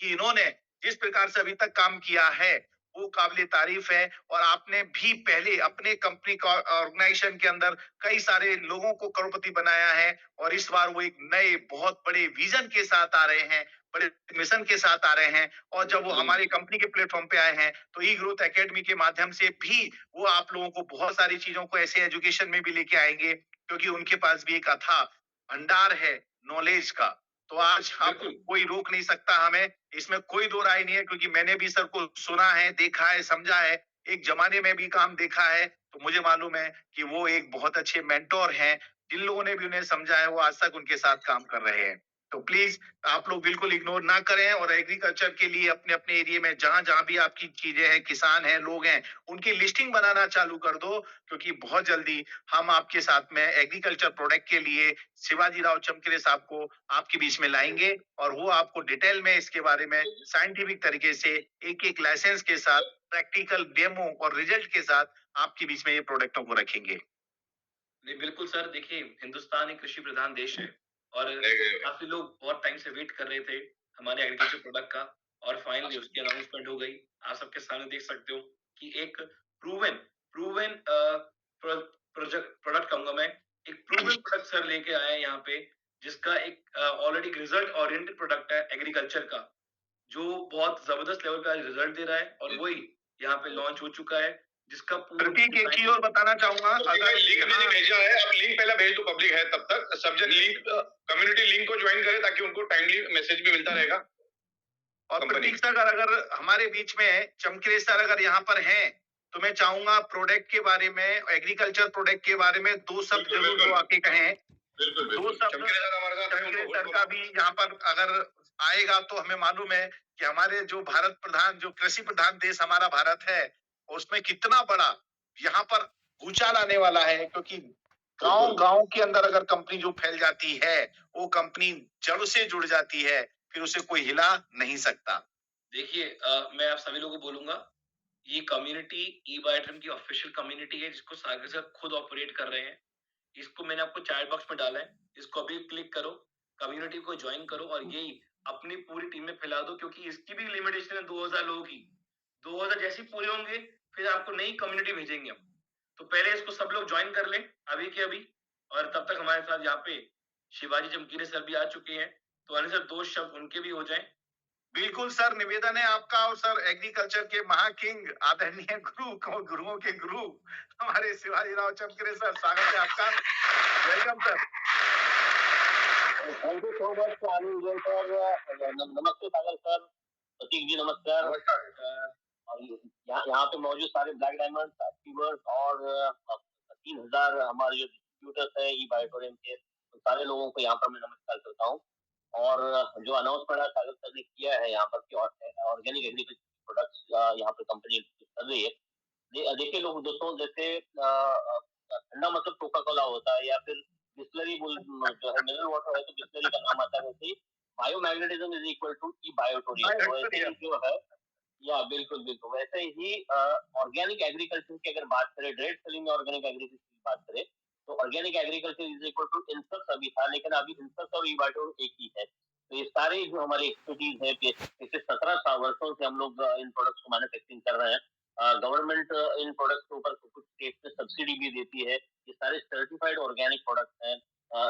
कि इन्होंने जिस प्रकार से अभी तक काम किया है, वो काबिले तारीफ है। और आपने भी पहले अपने कंपनी का ऑर्गेनाइजेशन के अंदर कई सारे लोगों को करोड़पति बनाया है, और इस बार वो एक नए बहुत बड़े विजन के साथ आ रहे हैं, बड़े मिशन के साथ आ रहे हैं। और जब वो हमारी कंपनी के प्लेटफॉर्म पे आए हैं, तो ई ग्रोथ एकेडमी के माध्यम से भी वो आप लोगों को बहुत सारी चीजों को ऐसे एजुकेशन में भी लेके आएंगे, क्योंकि उनके पास भी एक अथाह भंडार है नॉलेज का। तो आज हम बिल्कुल। कोई रोक नहीं सकता हमें, इसमें कोई दो राय नहीं है, क्योंकि मैंने भी सर को सुना है, देखा है, समझा है, एक जमाने में भी काम देखा है। तो मुझे मालूम है कि वो एक बहुत अच्छे मेंटोर हैं, जिन लोगों ने भी उन्हें समझा है, वो आज तक उनके साथ काम कर रहे हैं। तो प्लीज आप लोग बिल्कुल इग्नोर ना करें, और एग्रीकल्चर के लिए अपने अपने एरिया में जहां जहां भी आपकी चीजें हैं, किसान हैं, लोग हैं, उनकी लिस्टिंग बनाना चालू कर दो, क्योंकि बहुत जल्दी हम आपके साथ में एग्रीकल्चर प्रोडक्ट के लिए शिवाजी राव चमकेरे साहब को आपके बीच में लाएंगे, और वो आपको डिटेल में इसके बारे में साइंटिफिक तरीके से एक एक लाइसेंस के साथ, प्रैक्टिकल डेमो और रिजल्ट के साथ आपके बीच में ये प्रोडक्टों को रखेंगे। नहीं, बिल्कुल सर, देखिए हिंदुस्तान एक कृषि प्रधान देश है, और काफी लोग बहुत टाइम से वेट कर रहे थे हमारे एग्रीकल्चर प्रोडक्ट का, और फाइनली उसकी अनाउंसमेंट हो गई। आप सबके सामने देख सकते हो कि एक प्रूवन प्रूवन प्रोजेक्ट प्रोडक्ट कहूंगा मैं, एक प्रूवन प्रोडक्ट सर लेके आए हैं यहाँ पे, जिसका एक ऑलरेडी रिजल्ट ओरिएंटेड प्रोडक्ट है एग्रीकल्चर का, जो बहुत जबरदस्त लेवल का रिजल्ट दे रहा है, और वही यहाँ पे लॉन्च हो चुका है, जिसका प्रतीक एक चीज और बताना चाहूंगा, अगर लिंक मैंने भेजा है, अब लिंक पहला भेज दो, पब्लिक है तब तक सब जन लिंक कम्युनिटी लिंक को ज्वाइन करें, ताकि उनको टाइमली मैसेज भी मिलता रहेगा। और प्रतीक सर अगर हमारे बीच में चमकेरे सर अगर यहाँ पर हैं, तो मैं चाहूंगा प्रोडक्ट के बारे में, एग्रीकल्चर प्रोडक्ट के बारे में 2 शब्द जरूर वो आके कहें। बिल्कुल 2 शब्द चमकेरे सर हमारे साथ हैं, चमकेरे उनको सर का भी यहाँ पर अगर आएगा, तो हमें मालूम है कि हमारे जो भारत प्रधान, जो कृषि प्रधान देश हमारा भारत है, उसमें कितना बड़ा यहाँ पर भूचाल आने वाला है, क्योंकि बिल्कुल। गाँव-गाँव के अंदर अगर कंपनी जो फैल जाती है, वो कंपनी जड़ से जुड़ जाती है, फिर उसे कोई हिला नहीं सकता। देखिए मैं आप सभी लोगों को बोलूँगा, ये कम्युनिटी ई-बाई ड्रीम की ऑफ़िशियल कम्युनिटी है जिसको सागर सर खुद ऑपरेट कर रहे हैं। इसको मैंने आपको चैट बॉक्स में डाला है, इसको अभी क्लिक करो, कम्युनिटी को जॉइन करो और यही अपनी पूरी टीम में फैला दो क्योंकि इसकी भी लिमिटेशन है 2000 लोगों की। 2000 जैसे ही पूरे होंगे, फिर आपको नई कम्युनिटी भेजेंगे हम। तो पहले इसको सब लोग जॉइन कर लें, अभी के अभी और तब तक हमारे साथ यहाँ पे शिवाजी चमकीरे सर भी आ चुके हैं, तो अनिल सर 2 शब्द उनके भी हो जाएँ। बिल्कुल सर, निवेदन है आपका और सर एग्रीकल्चर के महाकिंग आदरणीय गुरुओं के गुरु हमारे शिवाजी राव चमकेरे सर, स्वागत है आपका। Welcome sir. Thank you so much Anil Jain sir. नमस्ते सागर सर, प्रतीक जी नमस्कार। नमस्कार। और यहाँ यहाँ पे मौजूद सारे ब्लैक डायमंड अचीवर्स और 3000 हमारे जो डिस्ट्रीब्यूटर्स हैं ई बायोटोरियम के, तो सारे लोगों को यहाँ पर मैं नमस्कार करता हूँ। और जो अनाउंसमेंट सागर सर ने किया है यहाँ पर कि ऑर्गेनिक एग्रीकल्चर प्रोडक्ट्स यहाँ पर कंपनी कर रही है। देखिए लोग दोस्तों, जैसे ठंडा मतलब कोका कोला होता है या फिर बिस्लरी जो है मिनरल वाटर है तो बिस्लरी का नाम आता है, वैसे ही बायोमैग्नेटिज्म इज इक्वल टू ई बायोटोरियम। तो वैसे ही जो है, या बिल्कुल बिल्कुल वैसे ही ऑर्गेनिक एग्रीकल्चर की अगर बात करें, डायरेक्ट सेलिंग में ऑर्गेनिक एग्रीकल्चर की बात करें, तो organic agriculture is equal to insects अभी था, लेकिन अभी इंसेक्ट्स और ई बायोटोरियम एक ही है। तो ये सारे जो हमारे एक्सपर्टीज है, पिछले 17 वर्षों से हम लोग इन प्रोडक्ट्स को मैन्युफैक्चरिंग कर रहे हैं। गवर्नमेंट इन प्रोडक्ट्स के ऊपर कुछ स्टेट में सब्सिडी भी देती है। ये सारे सर्टिफाइड ऑर्गेनिक प्रोडक्ट्स हैं,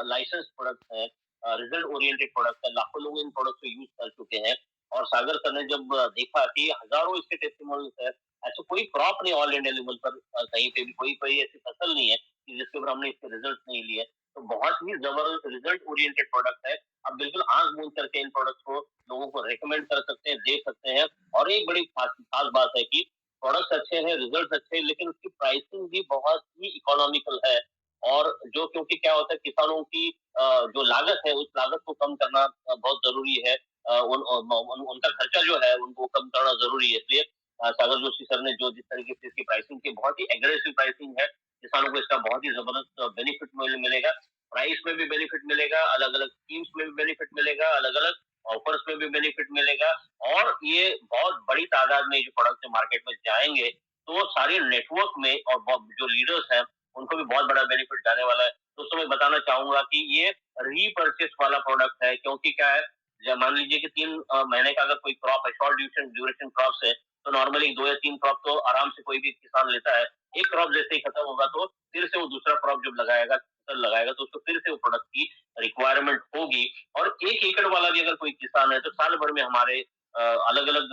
लाइसेंस प्रोडक्ट्स हैं, रिजल्ट ओरिएंटेड प्रोडक्ट्स हैं। लाखों लोग इन प्रोडक्ट्स को यूज कर चुके हैं। और सागर सर ने जब देखा कि हजारों इसके टेस्टिमोनियल्स है, ऐसा कोई क्रॉप नहीं ऑल इंडिया लेवल पर, कहीं पे भी कोई कोई ऐसी फसल नहीं है कि जिसके ऊपर हमने इसके रिजल्ट नहीं लिए। तो बहुत ही जबरदस्त रिजल्ट ओरिएंटेड प्रोडक्ट है। आप बिल्कुल आंख मूंद करके इन प्रोडक्ट्स को लोगों को रेकमेंड कर सकते हैं, दे सकते हैं। और एक बड़ी खास खास बात है कि प्रोडक्ट्स अच्छे हैं, रिजल्ट अच्छे हैं, लेकिन उसकी प्राइसिंग भी बहुत ही इकोनॉमिकल है। और जो, क्योंकि क्या होता है, किसानों की जो लागत है उस लागत को कम करना बहुत जरूरी है। उनका खर्चा जो है उनको कम करना जरूरी है। इसलिए सागर जोशी सर ने जो जिस तरीके से इसकी प्राइसिंग की, बहुत ही एग्रेसिव प्राइसिंग है। किसानों को इसका बहुत ही जबरदस्त बेनिफिट मिलेगा। प्राइस में भी बेनिफिट मिलेगा, अलग अलग स्कीम्स में भी बेनिफिट मिलेगा, अलग अलग ऑफर्स में भी बेनिफिट मिलेगा। और ये बहुत बड़ी तादाद में जो प्रोडक्ट मार्केट में जाएंगे, तो सारे नेटवर्क में और जो लीडर्स हैं उनको भी बहुत बड़ा बेनिफिट जाने वाला है। दोस्तों मैं बताना चाहूंगा कि ये रीपर्चेस वाला प्रोडक्ट है, क्योंकि क्या है, जब मान लीजिए कि 3 महीने का अगर कोई क्रॉप है, शॉर्ट ड्यूरेशन क्रॉप है, तो नॉर्मली 2 या 3 क्रॉप तो आराम से कोई भी किसान लेता है। एक क्रॉप जैसे ही खत्म होगा तो फिर से वो दूसरा क्रॉप जब लगाएगा, फसल लगाएगा, तो उसको फिर से वो प्रोडक्ट की रिक्वायरमेंट होगी। और 1 एकड़ वाला भी अगर कोई किसान है तो साल भर में हमारे अलग अलग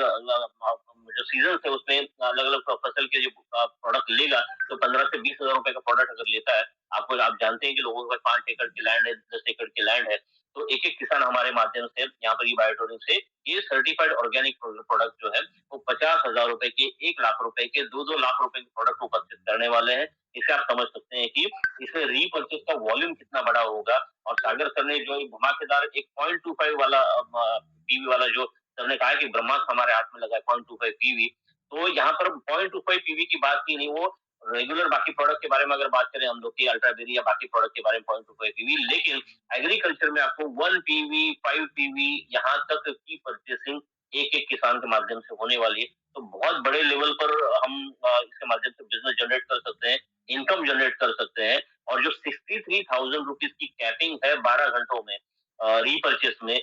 जो सीजन है उसमें अलग अलग फसल के जो प्रोडक्ट लेगा, तो 15 से 20 हजार रुपए का प्रोडक्ट अगर लेता है, आप जानते हैं कि लोगों के पास 5 एकड़ की लैंड है, 10 एकड़ की लैंड है, तो एक एक किसान हमारे माध्यम से यहाँ पर बायोटोरियम से ये सर्टिफाइड ऑर्गेनिक प्रोडक्ट जो है वो 50,000 रुपए के, 1 लाख रुपए के, 2-2 लाख रुपए के प्रोडक्ट को परचेज करने वाले हैं। इसे आप समझ सकते हैं कि इसमें रीपर्चेज का वॉल्यूम कितना बड़ा होगा। और सागर सर ने जो धमाकेदार एक 0.25 वाला पीवी वाला, जो सर ने कहा कि ब्रह्मास्त्र हमारे हाथ में लगा है 0.25 पीवी, तो यहाँ पर 0.25 पीवी की बात की नहीं, वो रेगुलर बाकी प्रोडक्ट के बारे में अगर बात करें हम लोग की अल्ट्राबेरी या बाकी प्रोडक्ट के बारे में 0.25 पीवी, लेकिन एग्रीकल्चर में आपको 1 पीवी, 5 पीवी यहाँ तक की परचेसिंग एक एक किसान के माध्यम से होने वाली है। तो बहुत बड़े लेवल पर हम इसके माध्यम से बिजनेस जनरेट कर सकते हैं, इनकम जनरेट कर सकते हैं। और जो 63,000 रुपीज की कैपिंग है 12 घंटों में रीपर्चेस में,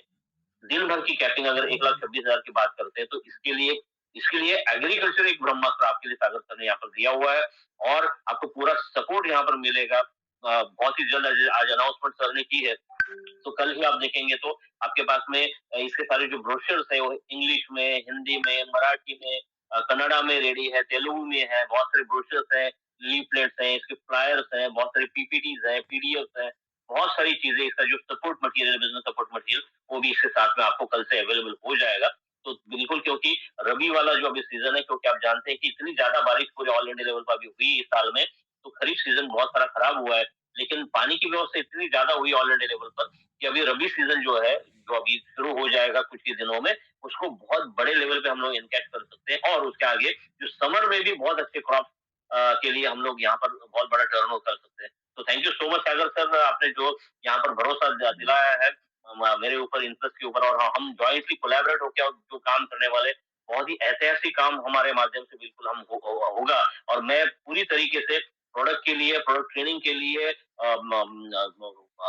दिन भर की कैपिंग अगर 1,26,000 की बात करते हैं, तो इसके लिए एग्रीकल्चर एक ब्रह्मास्त्र आपके लिए सागर सर ने यहाँ पर दिया हुआ है। और आपको पूरा सपोर्ट यहाँ पर मिलेगा। बहुत ही जल्द आज अनाउंसमेंट सर ने की है, तो कल ही आप देखेंगे तो आपके पास में इसके सारे जो ब्रोशर्स है वो इंग्लिश में, हिंदी में, मराठी में, कन्नड़ा में रेडी है, तेलुगु में है, बहुत सारे ब्रोशर्स हैं, लीफलेट्स हैं, इसके फ्लायर्स हैं, बहुत सारे पीपीटीज हैं, पीडीएफ हैं, बहुत सारी चीजें। इसका जो support material, business support material, वो भी इसके साथ में आपको कल से अवेलेबल हो जाएगा। तो बिल्कुल, क्योंकि रबी वाला जो अभी सीजन है, क्योंकि आप जानते हैं कि इतनी ज्यादा बारिश पूरे ऑल इंडिया लेवल पर अभी हुई इस साल में, तो खरीफ सीजन बहुत सारा खराब हुआ है। लेकिन पानी की व्यवस्था इतनी ज्यादा हुई ऑल इंडिया लेवल पर कि अभी रबी सीजन जो है, जो अभी शुरू हो जाएगा कुछ ही दिनों में, उसको बहुत बड़े लेवल पे हम लोग इनकैच कर सकते हैं। और उसके आगे जो समर में भी बहुत अच्छे क्रॉप के लिए हम लोग यहाँ पर बहुत बड़ा टर्नओवर कर सकते हैं। तो thank you so much Sagar sir, आपने जो यहाँ पर भरोसा दिलाया है मेरे ऊपर, इंटरेस्ट के ऊपर, और हम जॉइंटली कोलैबोरेट होकर जो काम करने वाले, बहुत ही ऐतिहासिक काम हमारे माध्यम से बिल्कुल हम होगा। और मैं पूरी तरीके से प्रोडक्ट के लिए, प्रोडक्ट ट्रेनिंग के लिए,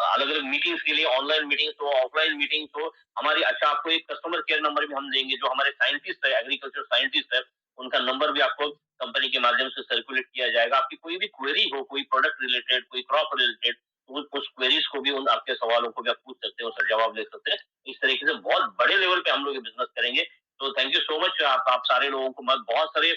अलग अलग मीटिंग्स के लिए, ऑनलाइन मीटिंग्स हो, ऑफलाइन मीटिंग्स हो, हमारी, अच्छा आपको एक कस्टमर केयर नंबर भी हम देंगे, जो हमारे साइंटिस्ट है, एग्रीकल्चर साइंटिस्ट है, उनका नंबर भी आपको कंपनी के माध्यम से सर्कुलेट किया जाएगा। आपकी कोई भी क्वेरी हो, कोई प्रोडक्ट रिलेटेड, कोई क्रॉप रिलेटेड, उस क्वेरीज को भी, उन आपके सवालों को भी आप पूछ सकते हो, उसका जवाब दे सकते हैं। इस तरीके से बहुत बड़े लेवल पे हम लोग ये बिजनेस करेंगे। तो थैंक यू सो मच, आप सारे लोगों को, मैं बहुत सारे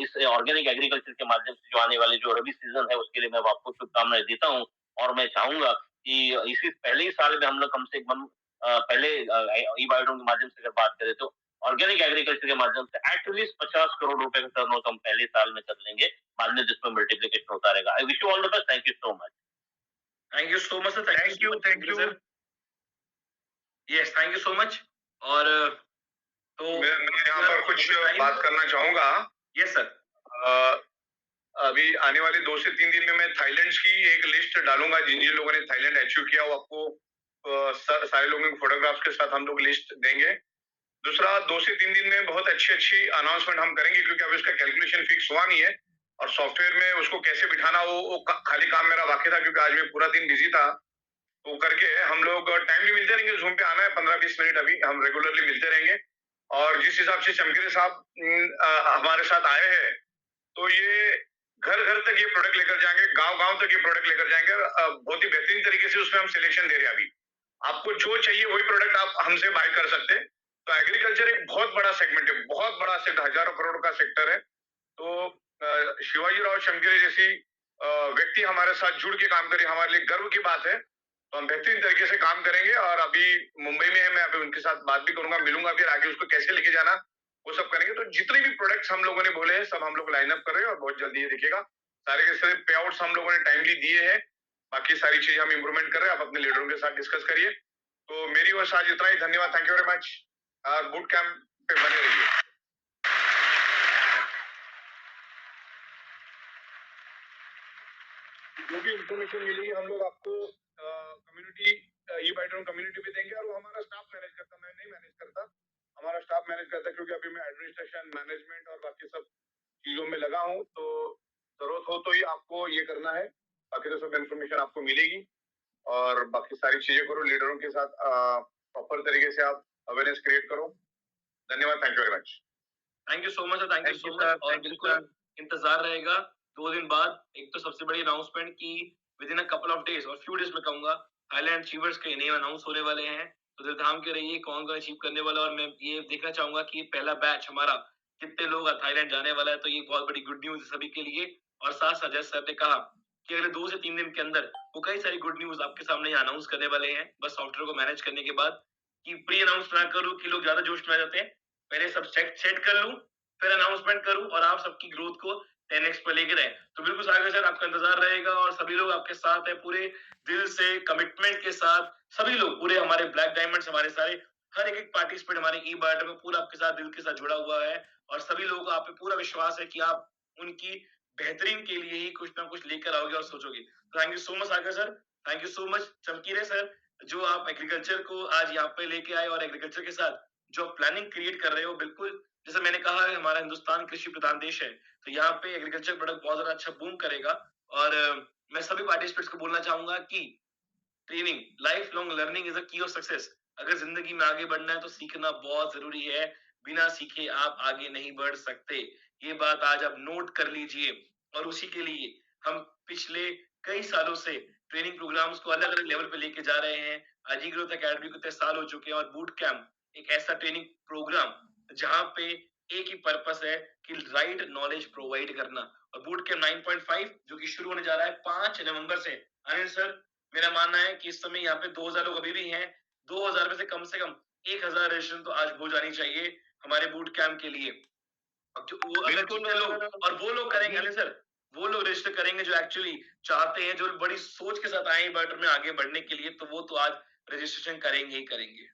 इस ऑर्गेनिक एग्रीकल्चर के माध्यम से जो आने वाले जो रबी सीजन है, उसके लिए मैं आपको शुभकामनाएं देता हूँ। और मैं चाहूंगा कि इसी पहले ही साल में हम लोग कम से कम पहले ई बायोडोम के माध्यम से अगर बात करें तो ऑर्गेनिक एग्रीकल्चर के माध्यम से एटलीस्ट 50 करोड़ रुपए का टर्नओवर हम पहले साल में कर लेंगे, बाद में जिसमें मल्टीप्लिकेशन होता रहेगा। I wish you all the best, thank you so much. Thank you so much sir, thank you, thank you. Sir. Yes, thank you so much. और तो मैं यहाँ पर कुछ बात करना चाहूंगा। Yes sir. अभी आने वाले 2 से 3 दिन में मैं थाईलैंड की एक लिस्ट डालूंगा, जिन जिन लोगों ने थाईलैंड अचीव किया, वो आपको सारे लोगों के फोटोग्राफ्स के साथ हम लोग लिस्ट देंगे। दूसरा, 2 से 3 दिन में बहुत अच्छी अनाउंसमेंट हम करेंगे, क्योंकि अब इसका कैलकुलेशन फिक्स हुआ नहीं है, और सॉफ्टवेयर में उसको कैसे बिठाना वो खाली काम मेरा बाकी था, क्योंकि आज मैं पूरा दिन बिजी था। तो करके हम लोग टाइमली मिलते रहेंगे, जूम पे आना है 15-20 मिनट, अभी हम रेगुलरली मिलते रहेंगे। और जिस हिसाब से चमकीरे साहब हमारे साथ आए हैं, तो ये घर घर तक ये प्रोडक्ट लेकर जाएंगे, गांव गांव तक ये प्रोडक्ट लेकर जाएंगे। बहुत ही बेहतरीन तरीके से उसमें हम सिलेक्शन दे रहे हैं। अभी आपको जो चाहिए वही प्रोडक्ट आप हमसे बाय कर सकते हैं। तो एग्रीकल्चर एक बहुत बड़ा सेगमेंट है, बहुत बड़ा सेक्टर, हजारों करोड़ का सेक्टर है। तो शिवाजी राव चमकीरे जैसी व्यक्ति हमारे साथ जुड़ के काम करे, हमारे लिए गर्व की बात है। तो हम बेहतरीन तरीके से काम करेंगे। और अभी मुंबई में है, मैं अभी उनके साथ बात भी करूंगा, मिलूंगा, फिर आगे उसको कैसे लेके जाना वो सब करेंगे। तो जितने भी प्रोडक्ट्स हम लोगों ने बोले हैं, सब हम लोग लाइन अप कर रहे हैं, और बहुत जल्दी ये दिखेगा। सारे के सारे पे आउट्स हम लोगों ने टाइमली दिए हैं, बाकी सारी चीजें हम इम्प्रूवमेंट कर रहे हैं। आप अपने लीडरों के साथ डिस्कस करिए। तो मेरी ओर से आज इतना ही, धन्यवाद, thank you very much. Boot camp पे बने रहिए। जो भी इंफॉर्मेशन मिलेगी हम लोग आपको कम्युनिटी, ई बायोडोम कम्युनिटी पे देंगे। और वो हमारा स्टाफ मैनेज करता, मैं नहीं मैनेज करता, हमारा स्टाफ मैनेज करता, क्योंकि अभी मैं एडमिनिस्ट्रेशन, मैनेजमेंट और बाकी सब चीजों में लगा हूँ। तो जरूरत हो तो ही आपको ये करना है, बाकी तो सब इन्फॉर्मेशन आपको मिलेगी। और बाकी सारी चीजें करो, लीडरों के साथ प्रॉपर तरीके से आप अवेयरनेस क्रिएट करो। धन्यवाद, thank you very much. Thank you so much sir, thank you so much. और बिल्कुल इंतजार रहेगा 2 दिन बाद। एक तो सबसे बड़ी अनाउंसमेंट की with in a couple of days और फ्यू डेज में कहूंगा, थाईलैंड अचीवर्स के नेम अनाउंस होने वाले हैं। तो दिल थाम के रहिए कौन कौन अचीव करने वाला। और मैं ये देखना चाहूंगा कि पहला बैच हमारा कितने लोग थाईलैंड जाने वाला है। तो ये बहुत बड़ी गुड न्यूज है सभी के लिए। और साथ साथ जैसे सर ने कहा कि अगले 2 से 3 दिन के अंदर वो कई सारी गुड न्यूज आपके सामने अनाउंस करने वाले हैं। बस सॉफ्टवेयर को मैनेज करने के बाद, कि प्री अनाउंस ना करूं कि लोग ज्यादा जोश में आ जाते हैं, पहले सब सेट कर लूं, फिर अनाउंसमेंट करूं, और आप सबकी ग्रोथ को 10x पे लेकर आए। तो बिल्कुल सागर सर, आपका इंतजार रहेगा, और सभी लोग आपके साथ है पूरे दिल से, कमिटमेंट के साथ। सभी लोग पूरे हमारे ब्लैक डायमंड्स, हमारे सारे हर एक पार्टिसिपेंट हमारे ई बायोडोम में पूरा आपके साथ दिल के साथ जुड़ा हुआ है। और सभी लोगों को आप पे पूरा विश्वास है कि आप उनकी बेहतरीन के लिए ही कुछ ना कुछ लेकर आओगे और सोचोगे। Thank you so much Sagar sir, thank you so much Chamkire sir, जो आप एग्रीकल्चर को आज यहाँ पे लेके आए, और एग्रीकल्चर के साथ जो प्लानिंग क्रिएट कर रहे हो। बिल्कुल जैसे मैंने कहा है, हमारा हिंदुस्तान कृषि प्रधान देश है, तो यहाँ पे एग्रीकल्चर प्रोडक्ट बहुत ज्यादा अच्छा बूम करेगा। और मैं सभी पार्टिसिपेंट्स को बोलना चाहूंगा कि training, life long learning is a की ऑफ सक्सेस। अगर जिंदगी में आगे बढ़ना है तो सीखना बहुत जरूरी है। बिना सीखे आप आगे नहीं बढ़ सकते। ये बात आज आप नोट कर लीजिए। और उसी के लिए हम पिछले कई सालों से ट्रेनिंग प्रोग्राम्स को अलग अलग लेवल पे लेके जा रहे हैं। अजी ग्रोथ अकेडमी को 3 साल हो चुके हैं, और बूट कैंप एक ऐसा ट्रेनिंग प्रोग्राम जहां पे एक ही पर्पस है कि राइट नॉलेज प्रोवाइड करना। और बूट कैंप 9.5 जो कि शुरू होने जा रहा है 5 नवंबर से। अनिल सर, मेरा मानना है कि इस समय यहाँ पे 2000 लोग अभी भी हैं। 2000 में से कम 1000 रजिस्ट्रेशन तो आज हो जानी चाहिए हमारे बूट कैंप के लिए। अब जो वो अगर जितने लोग, और वो लोग करेंगे अनिल सर, वो लोग रजिस्टर करेंगे जो एक्चुअली चाहते हैं, जो बड़ी सोच के साथ आए बट में आगे बढ़ने के लिए, तो वो तो आज रजिस्ट्रेशन करेंगे ही करेंगे।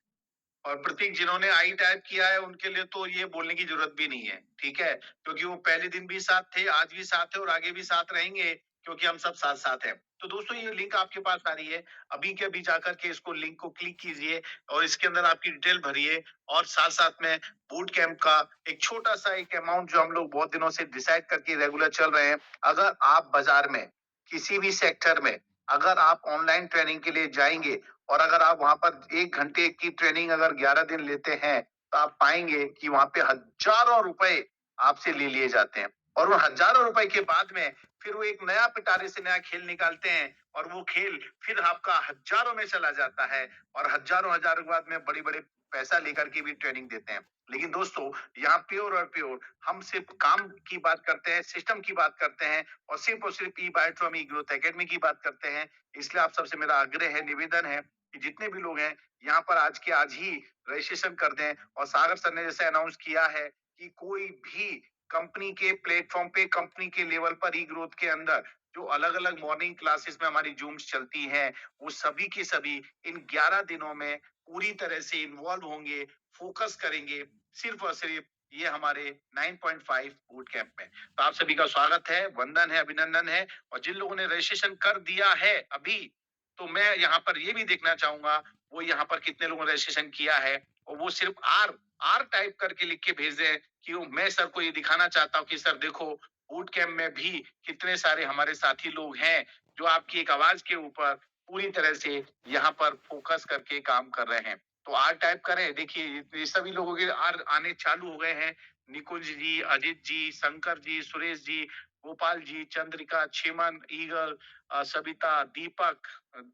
और प्रतीक, जिन्होंने आई टाइप किया है उनके लिए तो ये बोलने की जरूरत भी नहीं है, ठीक है, क्योंकि वो पहले दिन भी साथ थे, आज भी साथ है, और आगे भी साथ रहेंगे, क्योंकि हम सब साथ साथ हैं। तो दोस्तों ये लिंक आपके पास आ रही है, अभी के अभी जाकर के इसको लिंक को क्लिक कीजिए और इसके अंदर आपकी डिटेल भरिए और साथ-साथ में बूट कैंप का एक छोटा-सा एक अमाउंट जो हम लोग बहुत दिनों से डिसाइड करके रेगुलर चल रहे हैं। अगर आप बाजार में किसी भी सेक्टर में अगर आप ऑनलाइन ट्रेनिंग के लिए जाएँगे और अगर आप वहाँ पर 1 घंटे की ट्रेनिंग अगर 11 दिन लेते हैं, तो आप पाएँगे कि वहाँ पे हज़ारों रुपए आपसे ले लिए जाते हैं और वो हज़ारों रुपए के बाद में फिर वो एक नया पिटारे से नया खेल निकालते हैं और वो खेल फिर आपका हज़ारों में चला जाता है और हज़ारों के बाद में बड़े-बड़े पैसा लेकर के भी ट्रेनिंग देते हैं। लेकिन दोस्तों, यहाँ प्योर और प्योर हम सिर्फ काम की बात करते हैं, सिस्टम की बात करते हैं और सिर्फ ई-बायोट्रॉम ई-ग्रोथ एकेडमी की बात करते हैं। इसलिए आप सबसे मेरा आग्रह है, निवेदन है कि जितने भी लोग हैं, यहाँ पर आज के आज ही रजिस्ट्रेशन कर दें और सागर सर ने जैसे अनाउंस किया है कि कोई भी कंपनी के प्लेटफॉर्म पे कंपनी के लेवल पर ई ग्रोथ के अंदर जो अलग-अलग मॉर्निंग क्लासेस में हमारी जूम्स चलती हैं, वो सभी की सभी इन 11 दिनों में पूरी तरह से इन्वॉल्व होंगे, फोकस करेंगे सिर्फ और सिर्फ ये हमारे 9.5 बूट कैंप में। तो आप सभी का स्वागत है, वंदन है, अभिनंदन है और जिन लोगों ने रजिस्ट्रेशन कर दिया है अभी, तो मैं यहाँ पर ये भी देखना चाहूंगा वो यहाँ पर कितने लोगों ने रजिस्ट्रेशन किया है और वो सिर्फ आर टाइप करके लिख के भेज दें कि मैं सर को ये दिखाना चाहता हूँ कि सर देखो बूट कैंप में भी कितने सारे हमारे साथी लोग हैं जो आपकी एक आवाज के ऊपर पूरी तरह से यहाँ पर फोकस करके काम कर रहे हैं। तो आर टाइप करें, देखिए ये सभी लोगों के आर आने चालू हो गए हैं। निकुंज जी, अजित जी, शंकर जी, सुरेश जी, गोपाल जी, चंद्रिका, छेमन, ईगल, सविता, दीपक,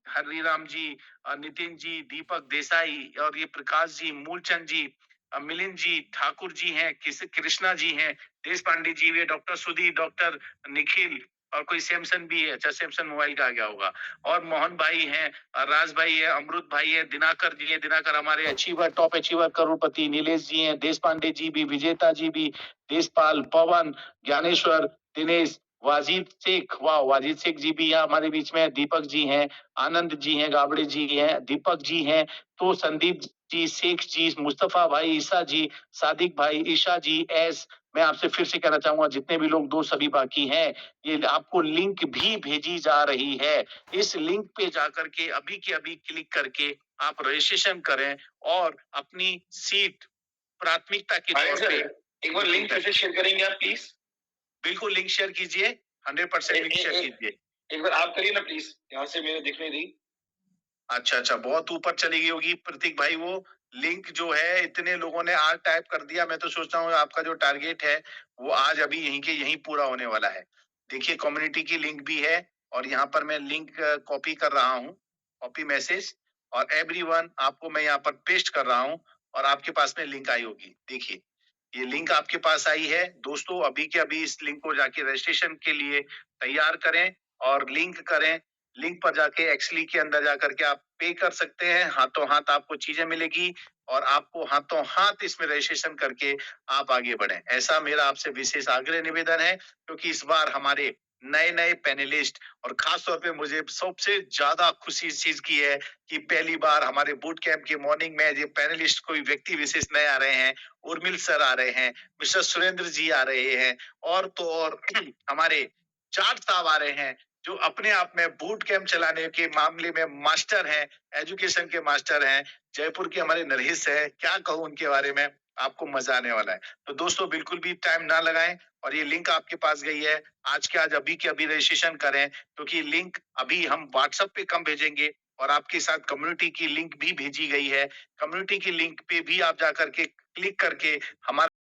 हरिराम जी, नितिन जी, दीपक देसाई और ये प्रकाश जी, मूलचंद जी, मिलिंद जी, ठाकुर जी हैं, कृष्णा जी हैं, देश पांडे जी, वे डॉक्टर सुधीर, डॉक्टर निखिल और कोई सैमसन भी है। अच्छा, सैमसन मोबाइल का आ गया होगा और मोहन भाई हैं, राज भाई है, अमृत भाई है, दिनाकर जी है, दिनाकर हमारे अचीवर टॉप अचीवर करोड़पति, नीलेश जी हैं, देश पांडे जी भी, विजेता जी भी, देशपाल, पवन, ज्ञानेश्वर, दिनेश, वाजिद शेख, वाह वाजिद शेख जी भी यहाँ हमारे बीच में, दीपक जी हैं, आनंद जी हैं, गावड़े जी हैं, दीपक जी हैं, तो संदीप जी, शेख जी, मुस्तफा भाई, ईसा जी, सादिक भाई, ईशा जी, एस, मैं आपसे फिर से कहना चाहूंगा जितने भी लोग दो सभी बाकी हैं, ये आपको लिंक भी भेजी जा रही है। इस लिंक पे जाकर के अभी क्लिक करके आप रजिस्ट्रेशन करें और अपनी सीट प्राथमिकता के तौर पे एक बार लिंक फिर से शेयर करेंगे आप प्लीज? बिल्कुल लिंक शेयर कीजिए, 100% लिंक शेयर कीजिए। एक बार आप करिए ना प्लीज, यहाँ से मेरे दिख नहीं रही। अच्छा, बहुत ऊपर चली गई होगी प्रतीक भाई, वो लिंक जो है इतने लोगों ने आज टाइप कर दिया, मैं तो सोचता हूँ आपका जो टारगेट है वो आज अभी यहीं के यहीं पूरा होने वाला है। देखिए कम्युनिटी की लिंक भी है और यहाँ पर मैं लिंक कॉपी कर रहा हूँ, कॉपी मैसेज और एवरीवन आपको मैं यहाँ पर पेस्ट कर रहा हूँ और आपके पास में लिंक आई होगी। देखिए ये लिंक आपके पास आई है। दोस्तों अभी के अभी इस लिंक को जाके रजिस्ट्रेशन के लिए तैयार करें और लिंक करें। लिंक पर जाके एक्सली के अंदर जाकर के आप पे कर सकते हैं, हाथों हाथ आपको चीजें मिलेगी और आपको हाथों हाथ इसमें रजिस्ट्रेशन करके आप आगे बढ़ें। ऐसा मेरा आपसे विशेष आग्रह निवेदन है क्योंकि इस बार हमारे नए-नए पैनलिस्ट और खास तौर पे मुझे सबसे ज्यादा खुशी इस चीज की है कि पहली बार हमारे बूट कैंप के मॉर्निंग में ये पैनलिस्ट कोई व्यक्ति विशेष नए आ रहे हैं। उर्मिल सर आ रहे हैं, मिस्टर सुरेंद्र जी आ रहे हैं और तो और हमारे जाट साहब आ रहे हैं जो अपने आप में बूट कैंप चलाने के मामले में मास्टर हैं, एजुकेशन के मास्टर हैं। जयपुर के हमारे नरहिस है, क्या कहूँ उनके बारे में, आपको मजा आने वाला है। तो दोस्तों बिल्कुल भी टाइम ना लगाएं और ये लिंक आपके पास गई है, आज के आज अभी के अभी रजिस्ट्रेशन करें क्योंकि लिंक अभी हम व्हाट्सएप पे कम भेजेंगे और आपके साथ कम्युनिटी की लिंक भी भेजी गई है। कम्युनिटी की लिंक पे भी आप जाकर के क्लिक करके हमारा